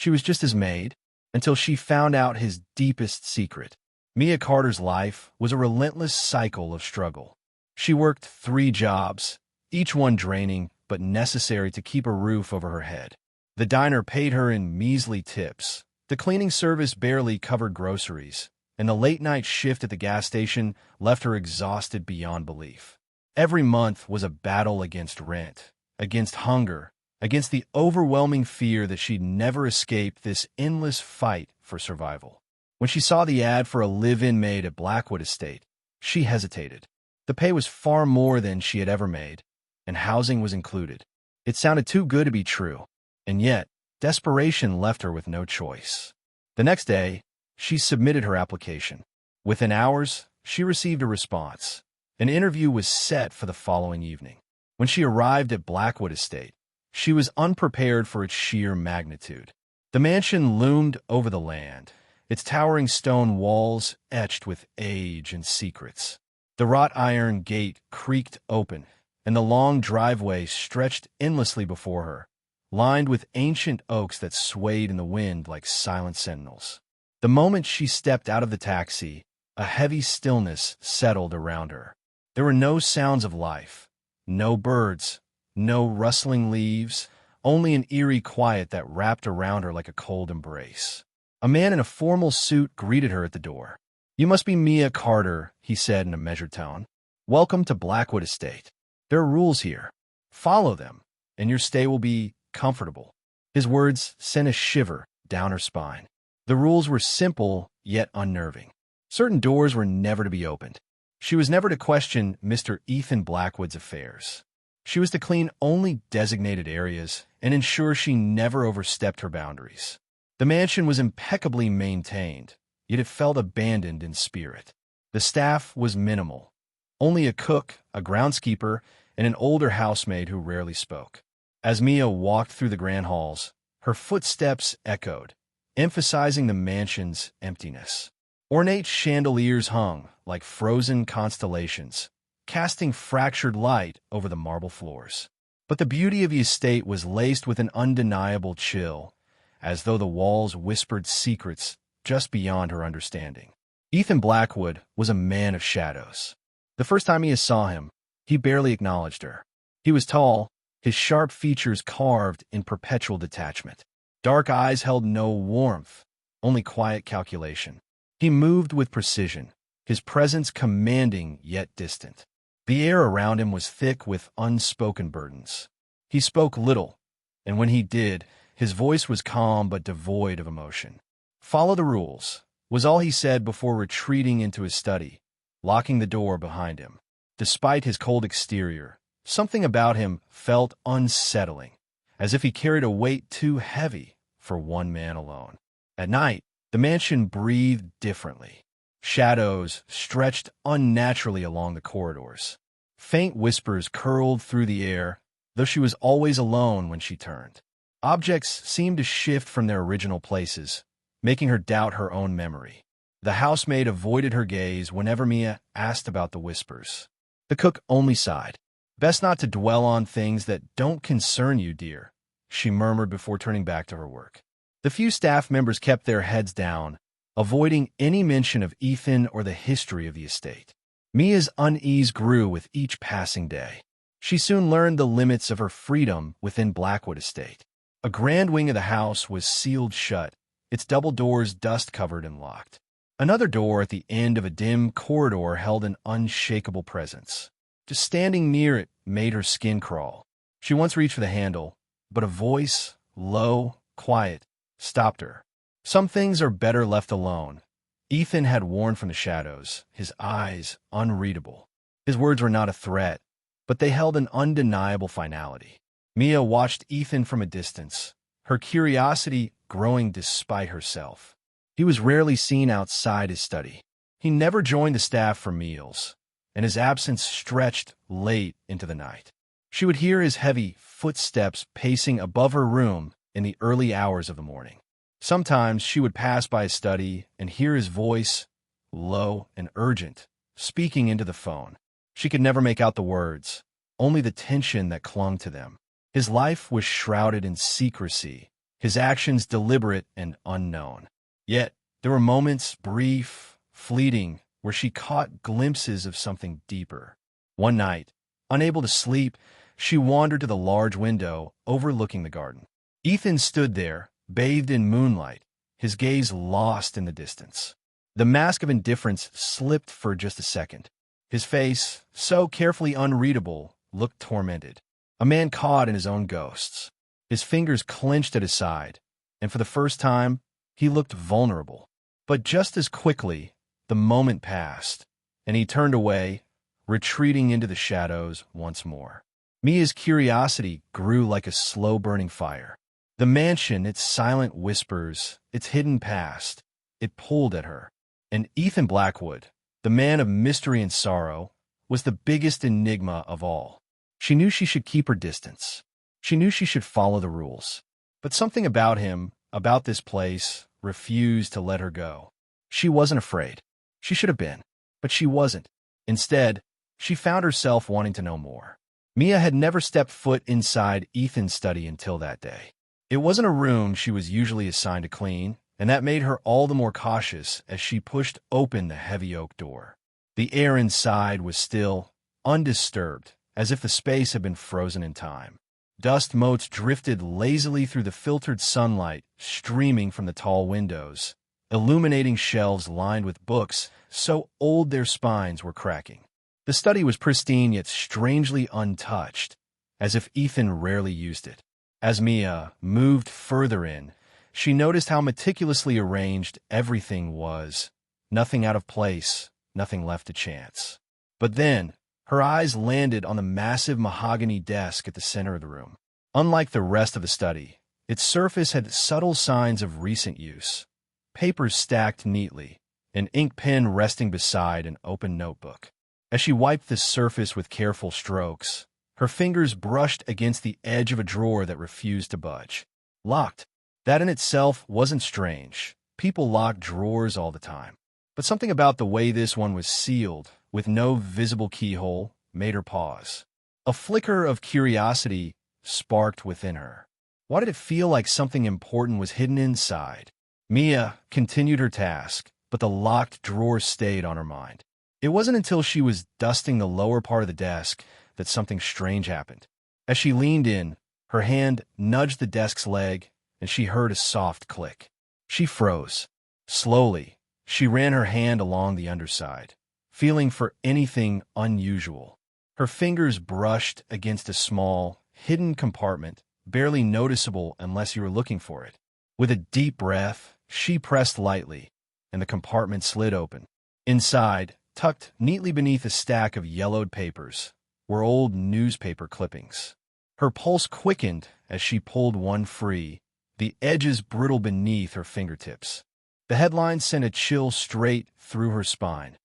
She was just his maid, until she found out his deepest secret. Mia Carter's life was a relentless cycle of struggle. She worked 3 jobs, each one draining but necessary to keep a roof over her head. The diner paid her in measly tips, the cleaning service barely covered groceries, and the late-night shift at the gas station left her exhausted beyond belief. Every month was a battle against rent, against hunger, against the overwhelming fear that she'd never escape this endless fight for survival. When she saw the ad for a live-in maid at Blackwood Estate, she hesitated. The pay was far more than she had ever made, and housing was included. It sounded too good to be true, and yet desperation left her with no choice. The next day, she submitted her application. Within hours, she received a response. An interview was set for the following evening. When she arrived at Blackwood Estate, she was unprepared for its sheer magnitude. The mansion loomed over the land, its towering stone walls etched with age and secrets. The wrought iron gate creaked open, and the long driveway stretched endlessly before her, lined with ancient oaks that swayed in the wind like silent sentinels. The moment she stepped out of the taxi, a heavy stillness settled around her. There were no sounds of life, no birds, no rustling leaves, only an eerie quiet that wrapped around her like a cold embrace. A man in a formal suit greeted her at the door. "You must be Mia Carter," he said in a measured tone. "Welcome to Blackwood Estate. There are rules here. Follow them, and your stay will be comfortable." His words sent a shiver down her spine. The rules were simple, yet unnerving. Certain doors were never to be opened. She was never to question Mr. Ethan Blackwood's affairs. She was to clean only designated areas and ensure she never overstepped her boundaries. The mansion was impeccably maintained, yet it felt abandoned in spirit. The staff was minimal. Only a cook, a groundskeeper, and an older housemaid who rarely spoke. As Mia walked through the grand halls, her footsteps echoed, emphasizing the mansion's emptiness. Ornate chandeliers hung like frozen constellations, casting fractured light over the marble floors. But the beauty of the estate was laced with an undeniable chill, as though the walls whispered secrets just beyond her understanding. Ethan Blackwood was a man of shadows. The first time Mia saw him, he barely acknowledged her. He was tall, his sharp features carved in perpetual detachment. Dark eyes held no warmth, only quiet calculation. He moved with precision, his presence commanding yet distant. The air around him was thick with unspoken burdens. He spoke little, and when he did, his voice was calm but devoid of emotion. "Follow the rules," was all he said before retreating into his study, locking the door behind him. Despite his cold exterior, something about him felt unsettling, as if he carried a weight too heavy for one man alone. At night, the mansion breathed differently. Shadows stretched unnaturally along the corridors. Faint whispers curled through the air, though she was always alone when she turned. Objects seemed to shift from their original places, making her doubt her own memory. The housemaid avoided her gaze whenever Mia asked about the whispers. The cook only sighed. "Best not to dwell on things that don't concern you, dear," she murmured before turning back to her work. The few staff members kept their heads down, avoiding any mention of Ethan or the history of the estate. Mia's unease grew with each passing day. She soon learned the limits of her freedom within Blackwood Estate. A grand wing of the house was sealed shut, its double doors dust-covered and locked. Another door at the end of a dim corridor held an unshakable presence. Just standing near it made her skin crawl. She once reached for the handle, but a voice, low, quiet, stopped her. Some things are better left alone. Ethan had warned from the shadows, his eyes unreadable. His words were not a threat, but they held an undeniable finality. Mia watched Ethan from a distance, her curiosity growing despite herself. He was rarely seen outside his study. He never joined the staff for meals, and his absence stretched late into the night. She would hear his heavy footsteps pacing above her room in the early hours of the morning. Sometimes she would pass by his study and hear his voice, low and urgent, speaking into the phone. She could never make out the words, only the tension that clung to them. His life was shrouded in secrecy, his actions deliberate and unknown. Yet, there were moments, brief, fleeting, where she caught glimpses of something deeper. One night, unable to sleep, she wandered to the large window overlooking the garden. Ethan stood there, bathed in moonlight, his gaze lost in the distance. The mask of indifference slipped for just a second. His face, so carefully unreadable, looked tormented. A man caught in his own ghosts. His fingers clenched at his side, and for the first time, he looked vulnerable. But just as quickly, the moment passed, and he turned away, retreating into the shadows once more. Mia's curiosity grew like a slow-burning fire. The mansion, its silent whispers, its hidden past, it pulled at her. And Ethan Blackwood, the man of mystery and sorrow, was the biggest enigma of all. She knew she should keep her distance. She knew she should follow the rules. But something about him, about this place, refused to let her go. She wasn't afraid. She should have been, but she wasn't. Instead, she found herself wanting to know more. Mia had never stepped foot inside Ethan's study until that day. It wasn't a room she was usually assigned to clean, and that made her all the more cautious as she pushed open the heavy oak door. The air inside was still, undisturbed, as if the space had been frozen in time. Dust motes drifted lazily through the filtered sunlight streaming from the tall windows, illuminating shelves lined with books so old their spines were cracking. The study was pristine yet strangely untouched, as if Ethan rarely used it. As Mia moved further in, she noticed how meticulously arranged everything was, nothing out of place, nothing left to chance. But then, her eyes landed on the massive mahogany desk at the center of the room. Unlike the rest of the study, its surface had subtle signs of recent use. Papers stacked neatly, an ink pen resting beside an open notebook. As she wiped the surface with careful strokes, her fingers brushed against the edge of a drawer that refused to budge. Locked. That in itself wasn't strange. People locked drawers all the time. But something about the way this one was sealed, with no visible keyhole, made her pause. A flicker of curiosity sparked within her. Why did it feel like something important was hidden inside? Mia continued her task, but the locked drawer stayed on her mind. It wasn't until she was dusting the lower part of the desk that something strange happened. As she leaned in, her hand nudged the desk's leg, and she heard a soft click. She froze. Slowly, she ran her hand along the underside, feeling for anything unusual. Her fingers brushed against a small, hidden compartment, barely noticeable unless you were looking for it. With a deep breath, she pressed lightly, and the compartment slid open. Inside, tucked neatly beneath a stack of yellowed papers, were old newspaper clippings. Her pulse quickened as she pulled one free, the edges brittle beneath her fingertips. The headline sent a chill straight through her spine.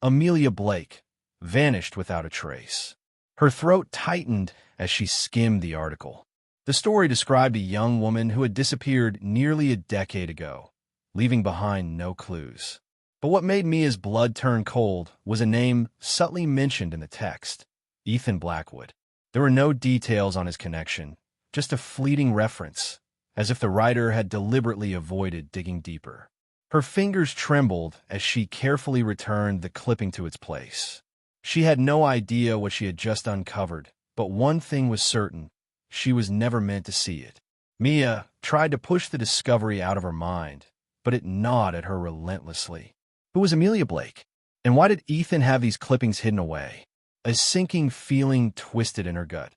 Amelia Blake vanished without a trace. Her throat tightened as she skimmed the article. The story described a young woman who had disappeared nearly a decade ago, leaving behind no clues. But what made Mia's blood turn cold was a name subtly mentioned in the text: Ethan Blackwood. There were no details on his connection, just a fleeting reference, as if the writer had deliberately avoided digging deeper. Her fingers trembled as she carefully returned the clipping to its place. She had no idea what she had just uncovered, but one thing was certain: she was never meant to see it. Mia tried to push the discovery out of her mind, but it gnawed at her relentlessly. Who was Amelia Blake? And why did Ethan have these clippings hidden away? A sinking feeling twisted in her gut.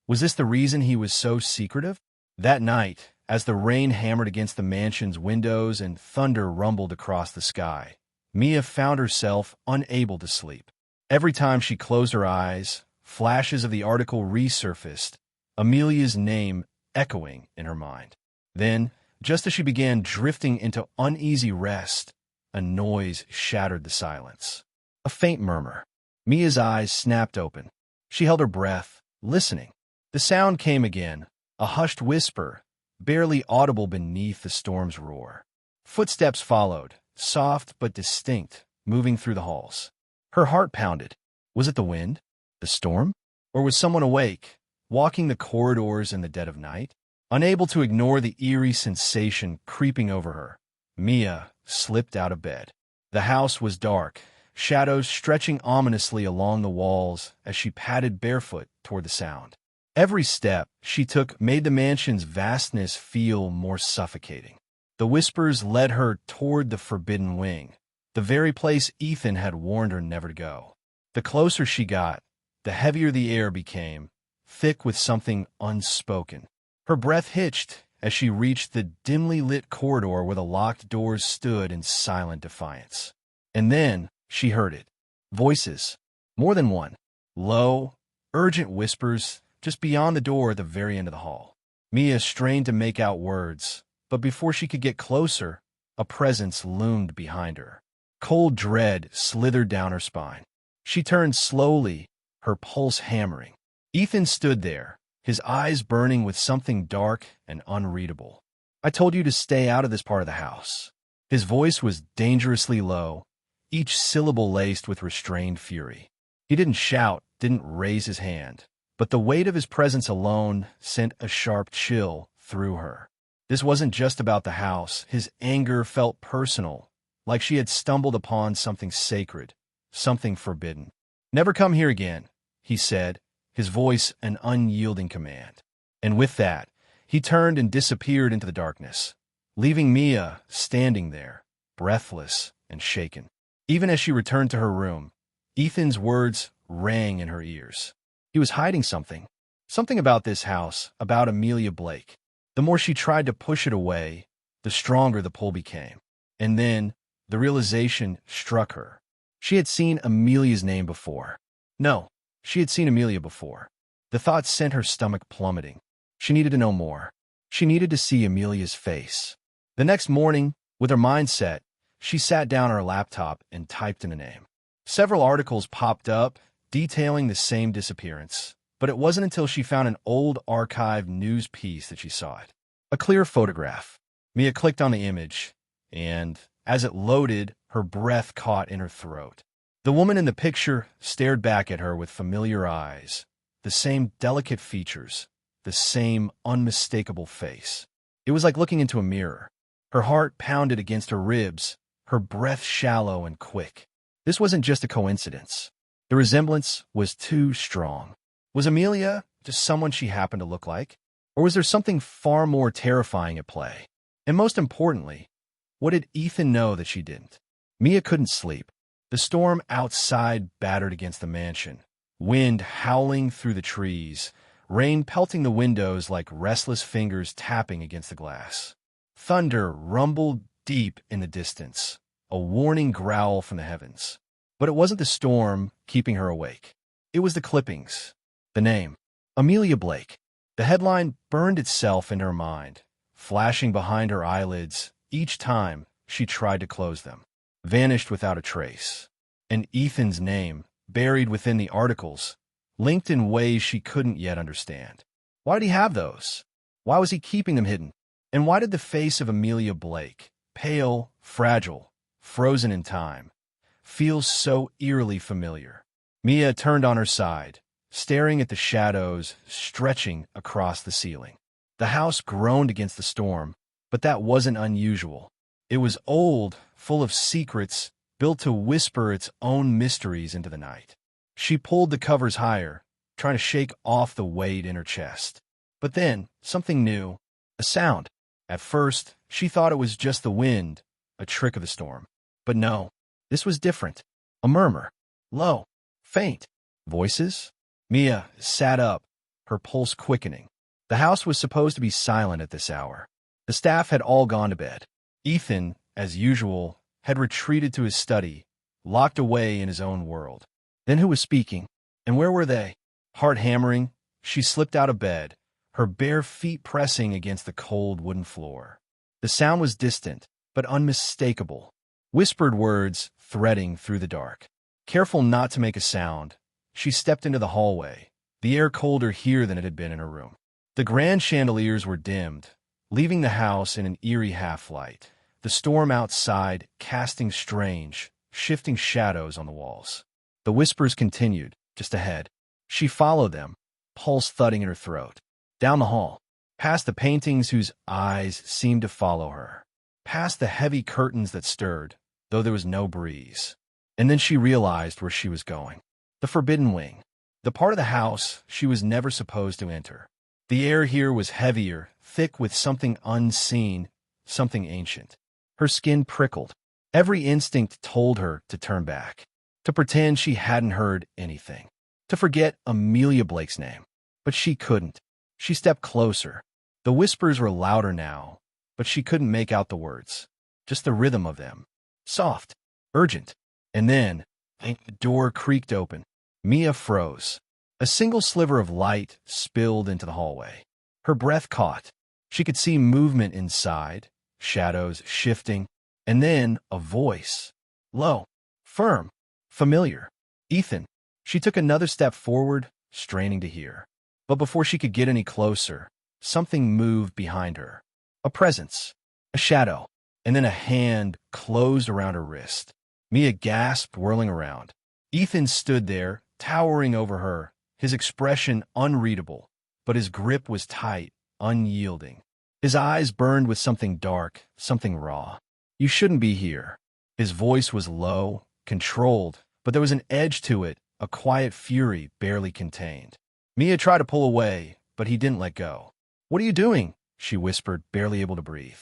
Was this the reason he was so secretive? That night, as the rain hammered against the mansion's windows and thunder rumbled across the sky, Mia found herself unable to sleep. Every time she closed her eyes, flashes of the article resurfaced, Amelia's name echoing in her mind. Then, just as she began drifting into uneasy rest, a noise shattered the silence. A faint murmur. Mia's eyes snapped open. She held her breath, listening. The sound came again, a hushed whisper, barely audible beneath the storm's roar. Footsteps followed, soft but distinct, moving through the halls. Her heart pounded. Was it the wind? The storm? Or was someone awake, walking the corridors in the dead of night? Unable to ignore the eerie sensation creeping over her, Mia slipped out of bed. The house was dark, shadows stretching ominously along the walls as she padded barefoot toward the sound. Every step she took made the mansion's vastness feel more suffocating. The whispers led her toward the forbidden wing, the very place Ethan had warned her never to go. The closer she got, the heavier the air became, thick with something unspoken. Her breath hitched as she reached the dimly lit corridor where the locked doors stood in silent defiance. And then she heard it. Voices. More than one. Low, urgent whispers just beyond the door at the very end of the hall. Mia strained to make out words, but before she could get closer, a presence loomed behind her. Cold dread slithered down her spine. She turned slowly, her pulse hammering. Ethan stood there, his eyes burning with something dark and unreadable. "I told you to stay out of this part of the house." His voice was dangerously low, each syllable laced with restrained fury. He didn't shout, didn't raise his hand, but the weight of his presence alone sent a sharp chill through her. This wasn't just about the house. His anger felt personal, like she had stumbled upon something sacred, something forbidden. "Never come here again," he said, his voice an unyielding command. And with that, he turned and disappeared into the darkness, leaving Mia standing there, breathless and shaken. Even as she returned to her room, Ethan's words rang in her ears. He was hiding something. Something about this house, about Amelia Blake. The more she tried to push it away, the stronger the pull became. And then, the realization struck her. She had seen Amelia's name before. No, she had seen Amelia before. The thought sent her stomach plummeting. She needed to know more. She needed to see Amelia's face. The next morning, with her mind set, she sat down on her laptop and typed in a name. Several articles popped up, detailing the same disappearance, but it wasn't until she found an old archived news piece that she saw it. A clear photograph. Mia clicked on the image, and as it loaded, her breath caught in her throat. The woman in the picture stared back at her with familiar eyes, the same delicate features, the same unmistakable face. It was like looking into a mirror. Her heart pounded against her ribs, her breath shallow and quick. This wasn't just a coincidence. The resemblance was too strong. Was Amelia just someone she happened to look like? Or was there something far more terrifying at play? And most importantly, what did Ethan know that she didn't? Mia couldn't sleep. The storm outside battered against the mansion, wind howling through the trees, rain pelting the windows like restless fingers tapping against the glass. Thunder rumbled deep in the distance, a warning growl from the heavens. But it wasn't the storm keeping her awake. It was the clippings, the name, Amelia Blake. The headline burned itself into her mind, flashing behind her eyelids each time she tried to close them. Vanished without a trace. And Ethan's name, buried within the articles, linked in ways she couldn't yet understand. Why did he have those? Why was he keeping them hidden? And why did the face of Amelia Blake, pale, fragile, frozen in time, feel so eerily familiar? Mia turned on her side, staring at the shadows stretching across the ceiling. The house groaned against the storm, but that wasn't unusual. It was old, full of secrets, built to whisper its own mysteries into the night. She pulled the covers higher, trying to shake off the weight in her chest. But then, something new, a sound. At first, she thought it was just the wind, a trick of the storm. But no, this was different. A murmur. Low. Faint. Voices? Mia sat up, her pulse quickening. The house was supposed to be silent at this hour. The staff had all gone to bed. Ethan, as usual, had retreated to his study, locked away in his own world. Then who was speaking? And where were they? Heart hammering, she slipped out of bed, her bare feet pressing against the cold wooden floor. The sound was distant, but unmistakable. Whispered words threading through the dark. Careful not to make a sound, she stepped into the hallway, the air colder here than it had been in her room. The grand chandeliers were dimmed, leaving the house in an eerie half-light, the storm outside casting strange, shifting shadows on the walls. The whispers continued, just ahead. She followed them, pulse thudding in her throat. Down the hall, past the paintings whose eyes seemed to follow her, past the heavy curtains that stirred, though there was no breeze. And then she realized where she was going. The forbidden wing. The part of the house she was never supposed to enter. The air here was heavier, thick with something unseen, something ancient. Her skin prickled. Every instinct told her to turn back, to pretend she hadn't heard anything, to forget Amelia Blake's name. But she couldn't. She stepped closer. The whispers were louder now, but she couldn't make out the words, just the rhythm of them. Soft, urgent. And then, the door creaked open. Mia froze. A single sliver of light spilled into the hallway. Her breath caught. She could see movement inside, shadows shifting, and then a voice. Low, firm, familiar. Ethan. She took another step forward, straining to hear. But before she could get any closer, something moved behind her. A presence, a shadow, and then a hand closed around her wrist. Mia gasped, whirling around. Ethan stood there, towering over her, his expression unreadable, but his grip was tight, unyielding. His eyes burned with something dark, something raw. You shouldn't be here. His voice was low, controlled, but there was an edge to it, a quiet fury barely contained. Mia tried to pull away, but he didn't let go. What are you doing? She whispered, barely able to breathe.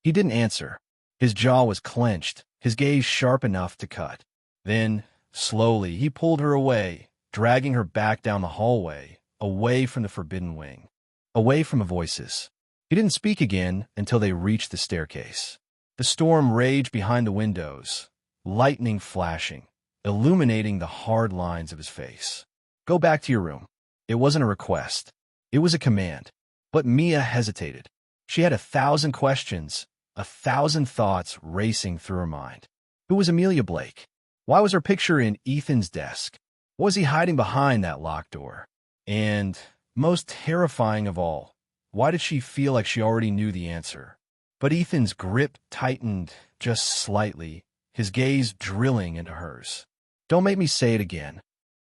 He didn't answer. His jaw was clenched, his gaze sharp enough to cut. Then, slowly, he pulled her away, dragging her back down the hallway, away from the forbidden wing, away from the voices. He didn't speak again until they reached the staircase. The storm raged behind the windows, lightning flashing, illuminating the hard lines of his face. Go back to your room. It wasn't a request. It was a command. But Mia hesitated. She had 1,000 questions, 1,000 thoughts racing through her mind. Who was Amelia Blake? Why was her picture in Ethan's desk? What was he hiding behind that locked door? And, most terrifying of all, why did she feel like she already knew the answer? But Ethan's grip tightened just slightly, his gaze drilling into hers. Don't make me say it again.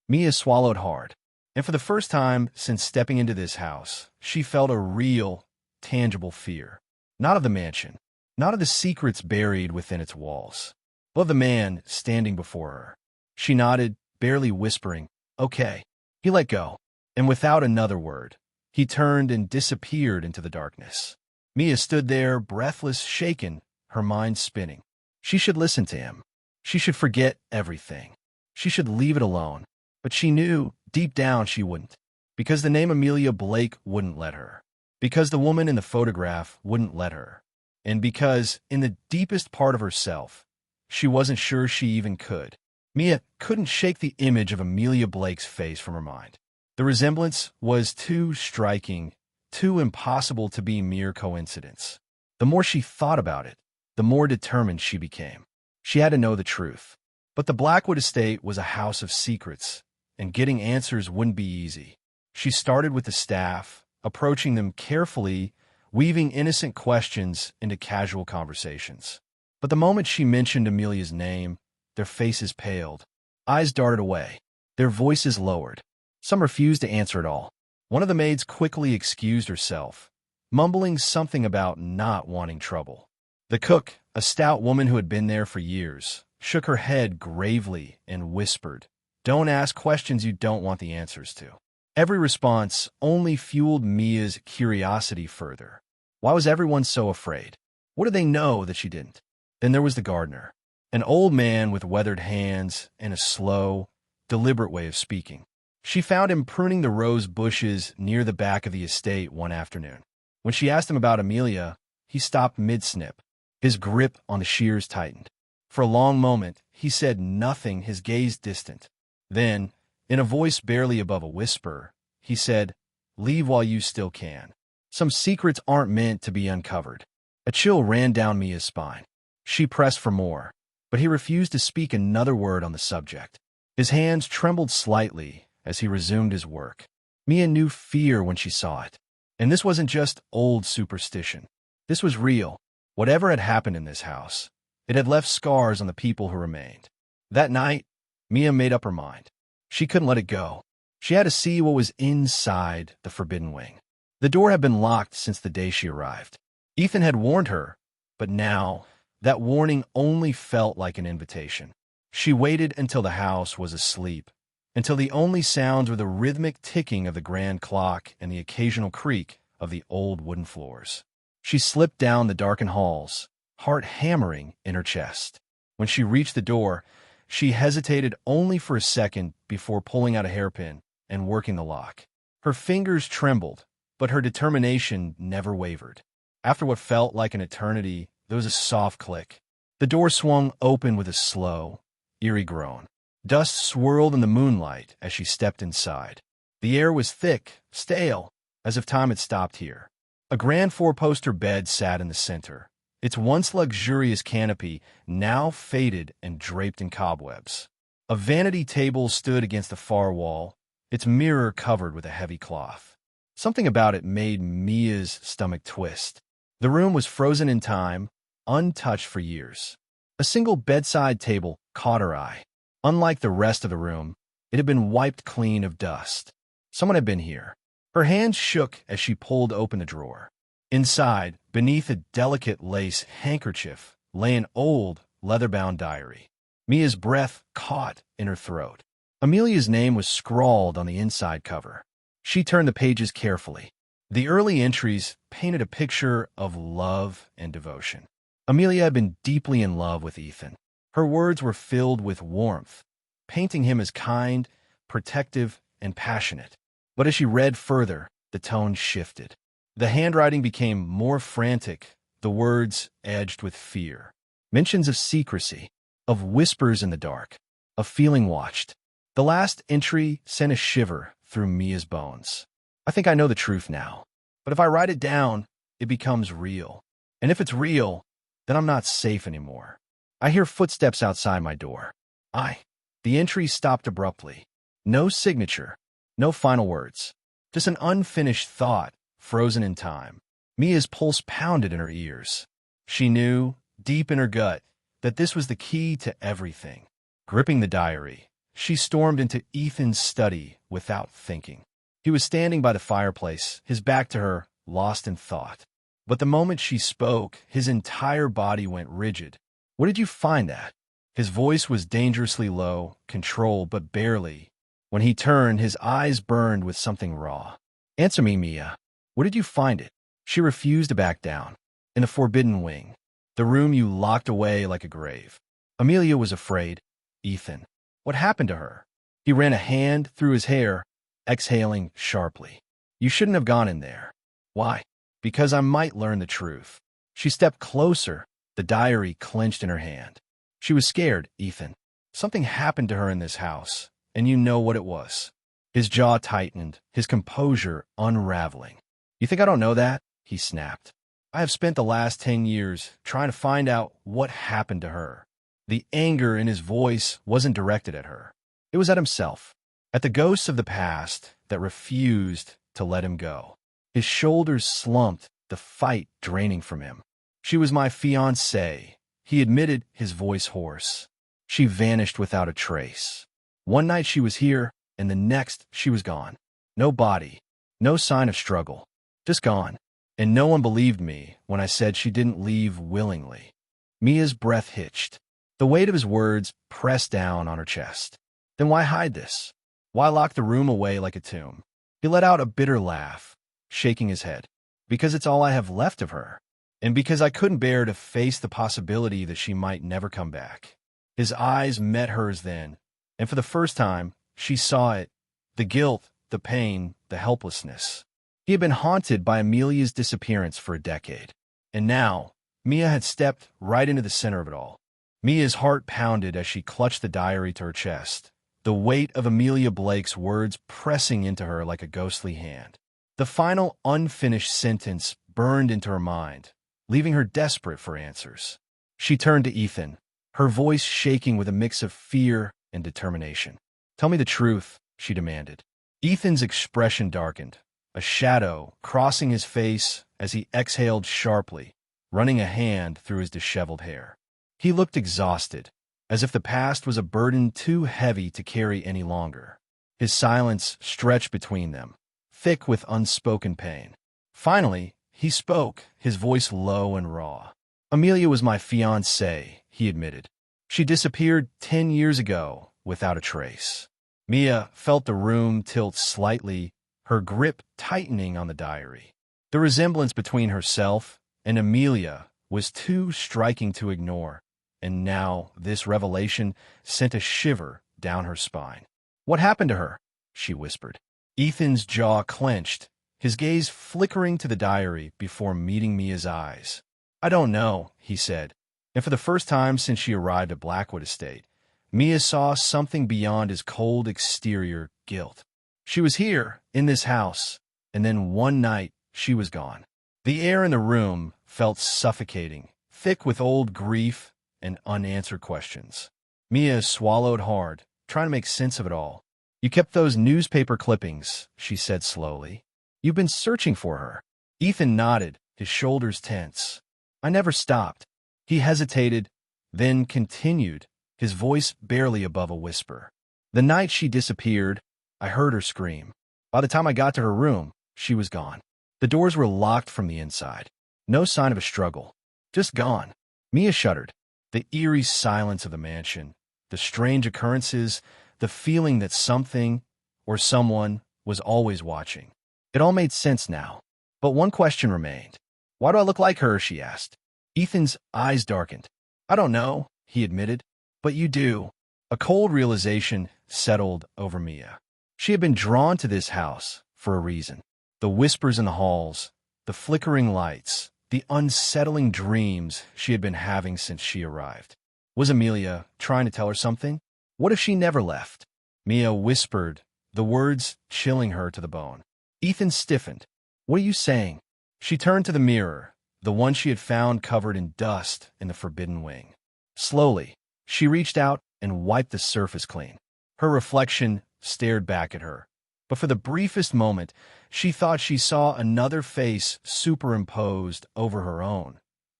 Mia swallowed hard. And for the first time since stepping into this house, she felt a real, tangible fear. Not of the mansion, not of the secrets buried within its walls, but of the man standing before her. She nodded, barely whispering, "Okay." He let go, and without another word, he turned and disappeared into the darkness. Mia stood there, breathless, shaken, her mind spinning. She should listen to him. She should forget everything. She should leave it alone. But she knew, deep down, she wouldn't. Because the name Amelia Blake wouldn't let her. Because the woman in the photograph wouldn't let her. And because, in the deepest part of herself, she wasn't sure she even could. Mia couldn't shake the image of Amelia Blake's face from her mind. The resemblance was too striking, too impossible to be mere coincidence. The more she thought about it, the more determined she became. She had to know the truth. But the Blackwood Estate was a house of secrets, and getting answers wouldn't be easy. She started with the staff, approaching them carefully, weaving innocent questions into casual conversations. But the moment she mentioned Amelia's name, their faces paled, eyes darted away, their voices lowered. Some refused to answer at all. One of the maids quickly excused herself, mumbling something about not wanting trouble. The cook, a stout woman who had been there for years, shook her head gravely and whispered, "Don't ask questions you don't want the answers to." Every response only fueled Mia's curiosity further. Why was everyone so afraid? What did they know that she didn't? Then there was the gardener, an old man with weathered hands and a slow, deliberate way of speaking. She found him pruning the rose bushes near the back of the estate one afternoon. When she asked him about Amelia, he stopped mid-snip. His grip on the shears tightened. For a long moment, he said nothing, his gaze distant. Then, in a voice barely above a whisper, he said, "Leave while you still can. Some secrets aren't meant to be uncovered." A chill ran down Mia's spine. She pressed for more, but he refused to speak another word on the subject. His hands trembled slightly as he resumed his work. Mia knew fear when she saw it. And this wasn't just old superstition. This was real. Whatever had happened in this house, it had left scars on the people who remained. That night, Mia made up her mind. She couldn't let it go. She had to see what was inside the forbidden wing. The door had been locked since the day she arrived. Ethan had warned her, but now that warning only felt like an invitation. She waited until the house was asleep, until the only sounds were the rhythmic ticking of the grand clock and the occasional creak of the old wooden floors. She slipped down the darkened halls, heart hammering in her chest. When she reached the door, she hesitated only for a second before pulling out a hairpin and working the lock. Her fingers trembled, but her determination never wavered. After what felt like an eternity, there was a soft click. The door swung open with a slow, eerie groan. Dust swirled in the moonlight as she stepped inside. The air was thick, stale, as if time had stopped here. A grand four-poster bed sat in the center, its once luxurious canopy now faded and draped in cobwebs. A vanity table stood against the far wall, its mirror covered with a heavy cloth. Something about it made Mia's stomach twist. The room was frozen in time, untouched for years. A single bedside table caught her eye. Unlike the rest of the room, it had been wiped clean of dust. Someone had been here. Her hands shook as she pulled open the drawer. Inside, beneath a delicate lace handkerchief, lay an old, leather-bound diary. Mia's breath caught in her throat. Amelia's name was scrawled on the inside cover. She turned the pages carefully. The early entries painted a picture of love and devotion. Amelia had been deeply in love with Ethan. Her words were filled with warmth, painting him as kind, protective, and passionate. But as she read further, the tone shifted. The handwriting became more frantic, the words edged with fear. Mentions of secrecy, of whispers in the dark, of feeling watched. The last entry sent a shiver through Mia's bones. I think I know the truth now. But if I write it down, it becomes real. And if it's real, then I'm not safe anymore. I hear footsteps outside my door. The entry stopped abruptly. No signature, no final words. Just an unfinished thought, frozen in time. Mia's pulse pounded in her ears. She knew, deep in her gut, that this was the key to everything. Gripping the diary, she stormed into Ethan's study without thinking. He was standing by the fireplace, his back to her, lost in thought. But the moment she spoke, his entire body went rigid. "Where did you find that?" His voice was dangerously low, controlled, but barely. When he turned, his eyes burned with something raw. "Answer me, Mia. Where did you find it?" She refused to back down. "In the forbidden wing. The room you locked away like a grave." Amelia was afraid. Ethan. What happened to her? He ran a hand through his hair, exhaling sharply. "You shouldn't have gone in there." "Why?" "Because I might learn the truth." She stepped closer, the diary clenched in her hand. She was scared, Ethan. Something happened to her in this house, and you know what it was. His jaw tightened, his composure unraveling. "You think I don't know that?" he snapped. "I have spent the last 10 years trying to find out what happened to her." The anger in his voice wasn't directed at her. It was at himself, at the ghosts of the past that refused to let him go. His shoulders slumped, the fight draining from him. "She was my fiancée," he admitted, his voice hoarse. "She vanished without a trace. One night she was here, and the next she was gone. No body, no sign of struggle, just gone. And no one believed me when I said she didn't leave willingly." Mia's breath hitched. The weight of his words pressed down on her chest. "Then why hide this? Why lock the room away like a tomb?" He let out a bitter laugh, shaking his head. "Because it's all I have left of her. And because I couldn't bear to face the possibility that she might never come back." His eyes met hers then, and for the first time, she saw it, the guilt, the pain, the helplessness. He had been haunted by Amelia's disappearance for a decade, and now Mia had stepped right into the center of it all. Mia's heart pounded as she clutched the diary to her chest, the weight of Amelia Blake's words pressing into her like a ghostly hand. The final unfinished sentence burned into her mind, leaving her desperate for answers. She turned to Ethan, her voice shaking with a mix of fear and determination. "Tell me the truth," she demanded. Ethan's expression darkened, a shadow crossing his face as he exhaled sharply, running a hand through his disheveled hair. He looked exhausted, as if the past was a burden too heavy to carry any longer. His silence stretched between them, thick with unspoken pain. Finally, he spoke, his voice low and raw. Amelia was my fiancée, he admitted. She disappeared 10 years ago without a trace. Mia felt the room tilt slightly, her grip tightening on the diary. The resemblance between herself and Amelia was too striking to ignore, and now this revelation sent a shiver down her spine. "What happened to her?" she whispered. Ethan's jaw clenched, his gaze flickering to the diary before meeting Mia's eyes. "I don't know," he said, and for the first time since she arrived at Blackwood Estate, Mia saw something beyond his cold exterior guilt. She was here, in this house, and then one night she was gone. The air in the room felt suffocating, thick with old grief and unanswered questions. Mia swallowed hard, trying to make sense of it all. "You kept those newspaper clippings," she said slowly. "You've been searching for her." Ethan nodded, his shoulders tense. "I never stopped." He hesitated, then continued, his voice barely above a whisper. "The night she disappeared, I heard her scream. By the time I got to her room, she was gone. The doors were locked from the inside. No sign of a struggle. Just gone." Mia shuddered. The eerie silence of the mansion, the strange occurrences, the feeling that something or someone was always watching. It all made sense now. But one question remained. "Why do I look like her?" she asked. Ethan's eyes darkened. "I don't know," he admitted, "but you do." A cold realization settled over Mia. She had been drawn to this house for a reason. The whispers in the halls, the flickering lights, the unsettling dreams she had been having since she arrived. Was Amelia trying to tell her something? What if she never left? Mia whispered, the words chilling her to the bone. Ethan stiffened. "What are you saying?" She turned to the mirror, the one she had found covered in dust in the forbidden wing. Slowly, she reached out and wiped the surface clean. Her reflection stared back at her, but for the briefest moment, she thought she saw another face superimposed over her own,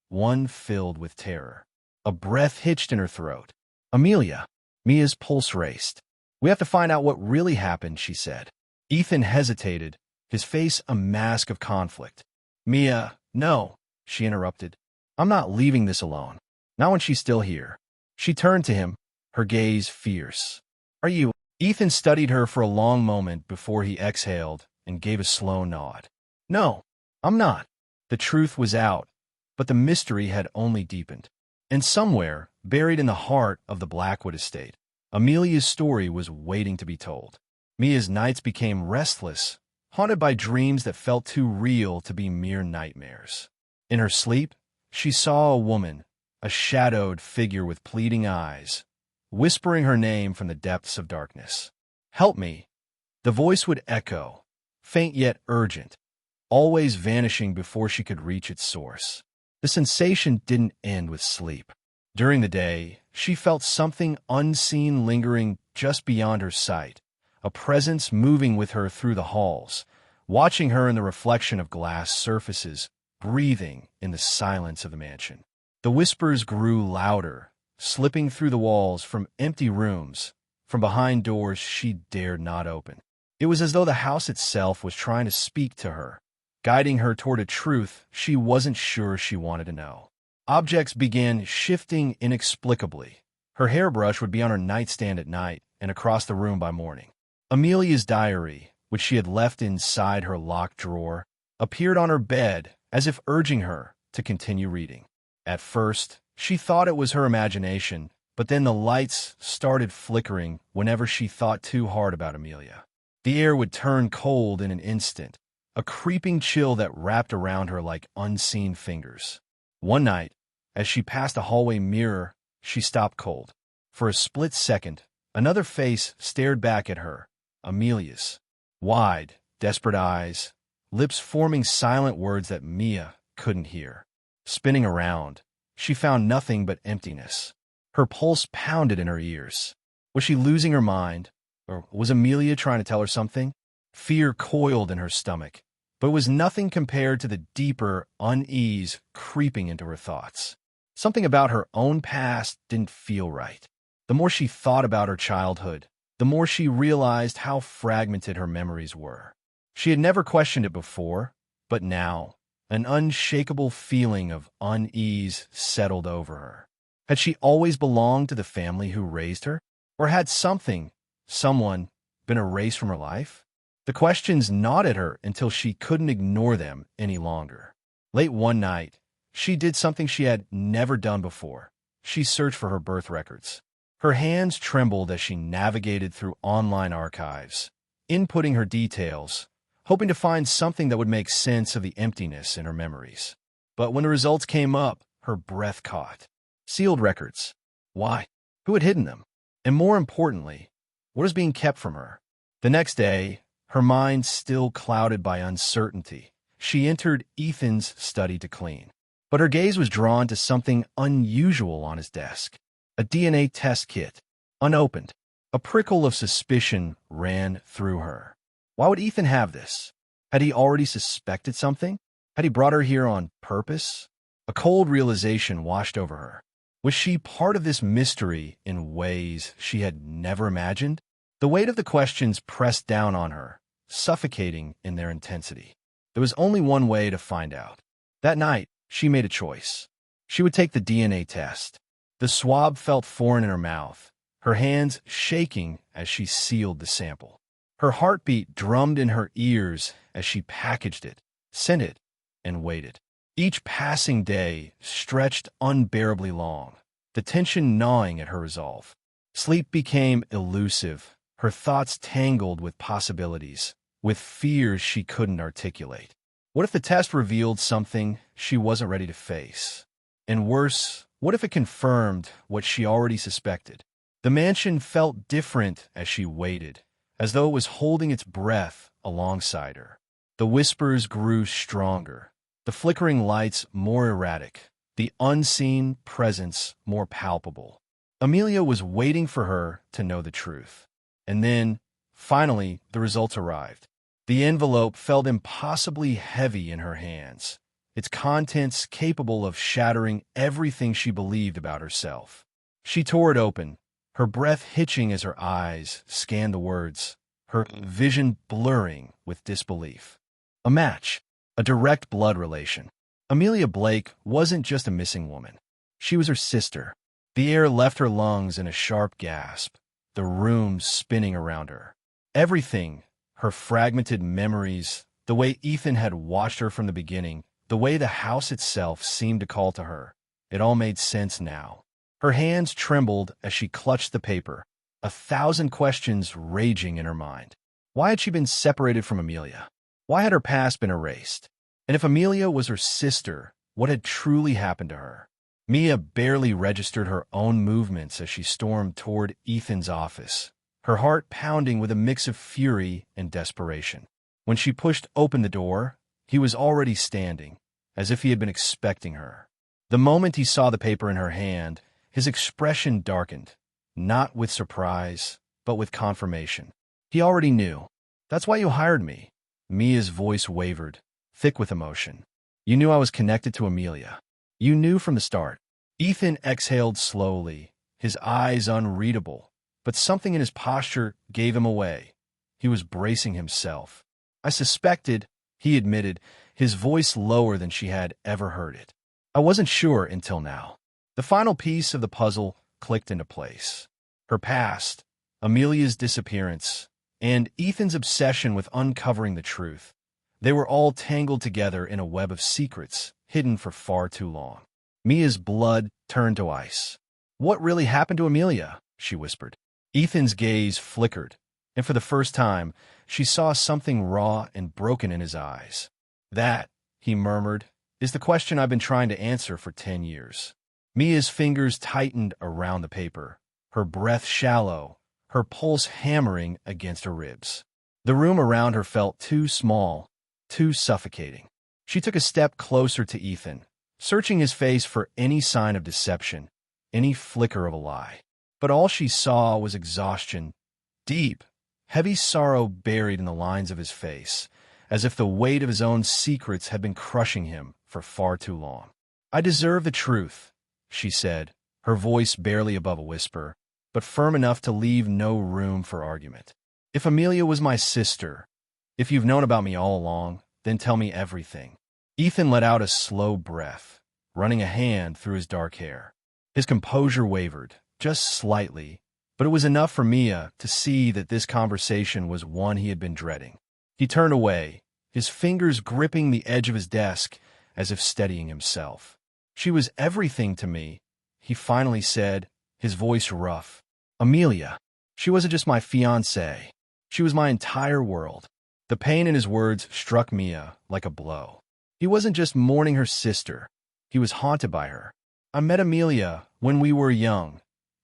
one filled with terror. A breath hitched in her throat. "Amelia." Mia's pulse raced. "We have to find out what really happened," she said. Ethan hesitated, his face a mask of conflict. "Mia, no," she interrupted. "I'm not leaving this alone. Not when she's still here." She turned to him, her gaze fierce. "Are you—" Ethan studied her for a long moment before he exhaled and gave a slow nod. "No, I'm not." The truth was out, but the mystery had only deepened. And somewhere, buried in the heart of the Blackwood Estate, Amelia's story was waiting to be told. Mia's nights became restless, haunted by dreams that felt too real to be mere nightmares. In her sleep, she saw a woman, a shadowed figure with pleading eyes, whispering her name from the depths of darkness. "Help me." The voice would echo, faint yet urgent, always vanishing before she could reach its source. The sensation didn't end with sleep. During the day, she felt something unseen lingering just beyond her sight, a presence moving with her through the halls, watching her in the reflection of glass surfaces, breathing in the silence of the mansion. The whispers grew louder, slipping through the walls from empty rooms, from behind doors she dared not open. It was as though the house itself was trying to speak to her, guiding her toward a truth she wasn't sure she wanted to know. Objects began shifting inexplicably. Her hairbrush would be on her nightstand at night and across the room by morning. Amelia's diary, which she had left inside her locked drawer, appeared on her bed as if urging her to continue reading. At first, she thought it was her imagination, but then the lights started flickering whenever she thought too hard about Amelia. The air would turn cold in an instant, a creeping chill that wrapped around her like unseen fingers. One night, as she passed a hallway mirror, she stopped cold. For a split second, another face stared back at her, Amelia's. Wide, desperate eyes, lips forming silent words that Mia couldn't hear. Spinning around, she found nothing but emptiness. Her pulse pounded in her ears. Was she losing her mind? Or was Amelia trying to tell her something? Fear coiled in her stomach, but it was nothing compared to the deeper unease creeping into her thoughts. Something about her own past didn't feel right. The more she thought about her childhood, the more she realized how fragmented her memories were. She had never questioned it before, But now, an unshakable feeling of unease settled over her. Had she always belonged to the family who raised her? Or had someone, been erased from her life? The questions gnawed at her until she couldn't ignore them any longer. Late one night, she did something she had never done before. She searched for her birth records. Her hands trembled as she navigated through online archives, inputting her details, hoping to find something that would make sense of the emptiness in her memories. But when the results came up, her breath caught. Sealed records. Why? Who had hidden them? And more importantly, what is being kept from her? The next day, her mind still clouded by uncertainty, she entered Ethan's study to clean. But her gaze was drawn to something unusual on his desk. A DNA test kit, unopened. A prickle of suspicion ran through her. Why would Ethan have this? Had he already suspected something? Had he brought her here on purpose? A cold realization washed over her. Was she part of this mystery in ways she had never imagined? The weight of the questions pressed down on her, suffocating in their intensity. There was only one way to find out. That night, she made a choice. She would take the DNA test. The swab felt foreign in her mouth, her hands shaking as she sealed the sample. Her heartbeat drummed in her ears as she packaged it, sent it, and waited. Each passing day stretched unbearably long, the tension gnawing at her resolve. Sleep became elusive, her thoughts tangled with possibilities, with fears she couldn't articulate. What if the test revealed something she wasn't ready to face? And worse, what if it confirmed what she already suspected? The mansion felt different as she waited, as though it was holding its breath alongside her. The whispers grew stronger, the flickering lights more erratic, the unseen presence more palpable. Amelia was waiting for her to know the truth. And then, finally, the results arrived. The envelope felt impossibly heavy in her hands, its contents capable of shattering everything she believed about herself. She tore it open, her breath hitching as her eyes scanned the words, her vision blurring with disbelief. A match, a direct blood relation. Amelia Blake wasn't just a missing woman. She was her sister. The air left her lungs in a sharp gasp, the room spinning around her. Everything, her fragmented memories, the way Ethan had watched her from the beginning, the way the house itself seemed to call to her, it all made sense now. Her hands trembled as she clutched the paper, 1,000 questions raging in her mind. Why had she been separated from Amelia? Why had her past been erased? And if Amelia was her sister, what had truly happened to her? Mia barely registered her own movements as she stormed toward Ethan's office, her heart pounding with a mix of fury and desperation. When she pushed open the door, he was already standing, as if he had been expecting her. The moment he saw the paper in her hand, his expression darkened, not with surprise, but with confirmation. He already knew. That's why you hired me. Mia's voice wavered, thick with emotion. You knew I was connected to Amelia. You knew from the start. Ethan exhaled slowly, his eyes unreadable, but something in his posture gave him away. He was bracing himself. I suspected, he admitted, his voice lower than she had ever heard it. I wasn't sure until now. The final piece of the puzzle clicked into place. Her past, Amelia's disappearance, and Ethan's obsession with uncovering the truth. They were all tangled together in a web of secrets, hidden for far too long. Mia's blood turned to ice. What really happened to Amelia? She whispered. Ethan's gaze flickered, and for the first time, she saw something raw and broken in his eyes. That, he murmured, is the question I've been trying to answer for 10 years. Mia's fingers tightened around the paper, her breath shallow, her pulse hammering against her ribs. The room around her felt too small, too suffocating. She took a step closer to Ethan, searching his face for any sign of deception, any flicker of a lie. But all she saw was exhaustion, deep, heavy sorrow buried in the lines of his face, as if the weight of his own secrets had been crushing him for far too long. I deserve the truth, she said, her voice barely above a whisper, but firm enough to leave no room for argument. If Amelia was my sister, if you've known about me all along, then tell me everything." Ethan let out a slow breath, running a hand through his dark hair. His composure wavered, just slightly, but it was enough for Mia to see that this conversation was one he had been dreading. He turned away, his fingers gripping the edge of his desk as if steadying himself. "She was everything to me," he finally said, his voice rough. "Amelia. She wasn't just my fiancée. She was my entire world." The pain in his words struck Mia like a blow. He wasn't just mourning her sister. He was haunted by her. "I met Amelia when we were young,"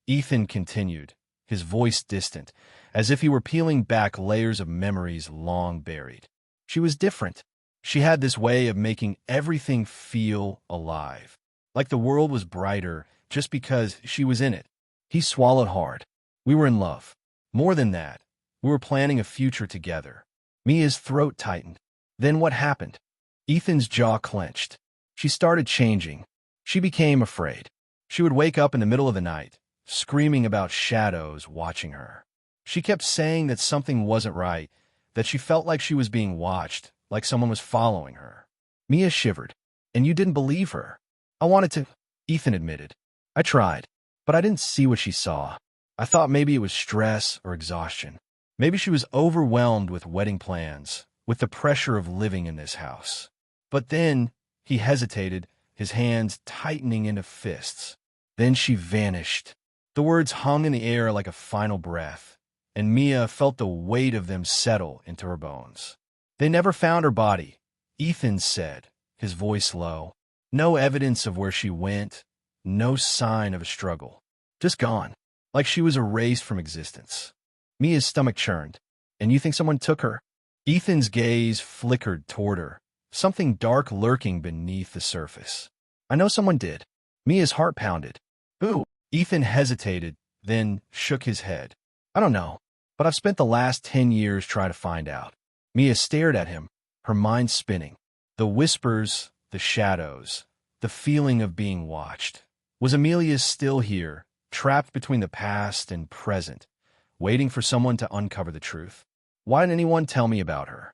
Ethan continued, his voice distant, as if he were peeling back layers of memories long buried. "She was different. She had this way of making everything feel alive, like the world was brighter just because she was in it." He swallowed hard. "We were in love. More than that, we were planning a future together." Mia's throat tightened. "Then what happened?" Ethan's jaw clenched. "She started changing. She became afraid. She would wake up in the middle of the night, screaming about shadows watching her. She kept saying that something wasn't right, that she felt like she was being watched, like someone was following her." Mia shivered. "And you didn't believe her?" "I wanted to," Ethan admitted. "I tried, but I didn't see what she saw. I thought maybe it was stress or exhaustion. Maybe she was overwhelmed with wedding plans, with the pressure of living in this house." But then he hesitated, his hands tightening into fists. "Then she vanished." The words hung in the air like a final breath, and Mia felt the weight of them settle into her bones. "They never found her body," Ethan said, his voice low. "No evidence of where she went, no sign of a struggle. Just gone, like she was erased from existence." Mia's stomach churned. "And you think someone took her?" Ethan's gaze flickered toward her, something dark lurking beneath the surface. "I know someone did." Mia's heart pounded. "Who?" Ethan hesitated, then shook his head. "I don't know, but I've spent the last 10 years trying to find out." Mia stared at him, her mind spinning. The whispers, the shadows, the feeling of being watched. Was Amelia still here, trapped between the past and present, waiting for someone to uncover the truth? "Why didn't anyone tell me about her?"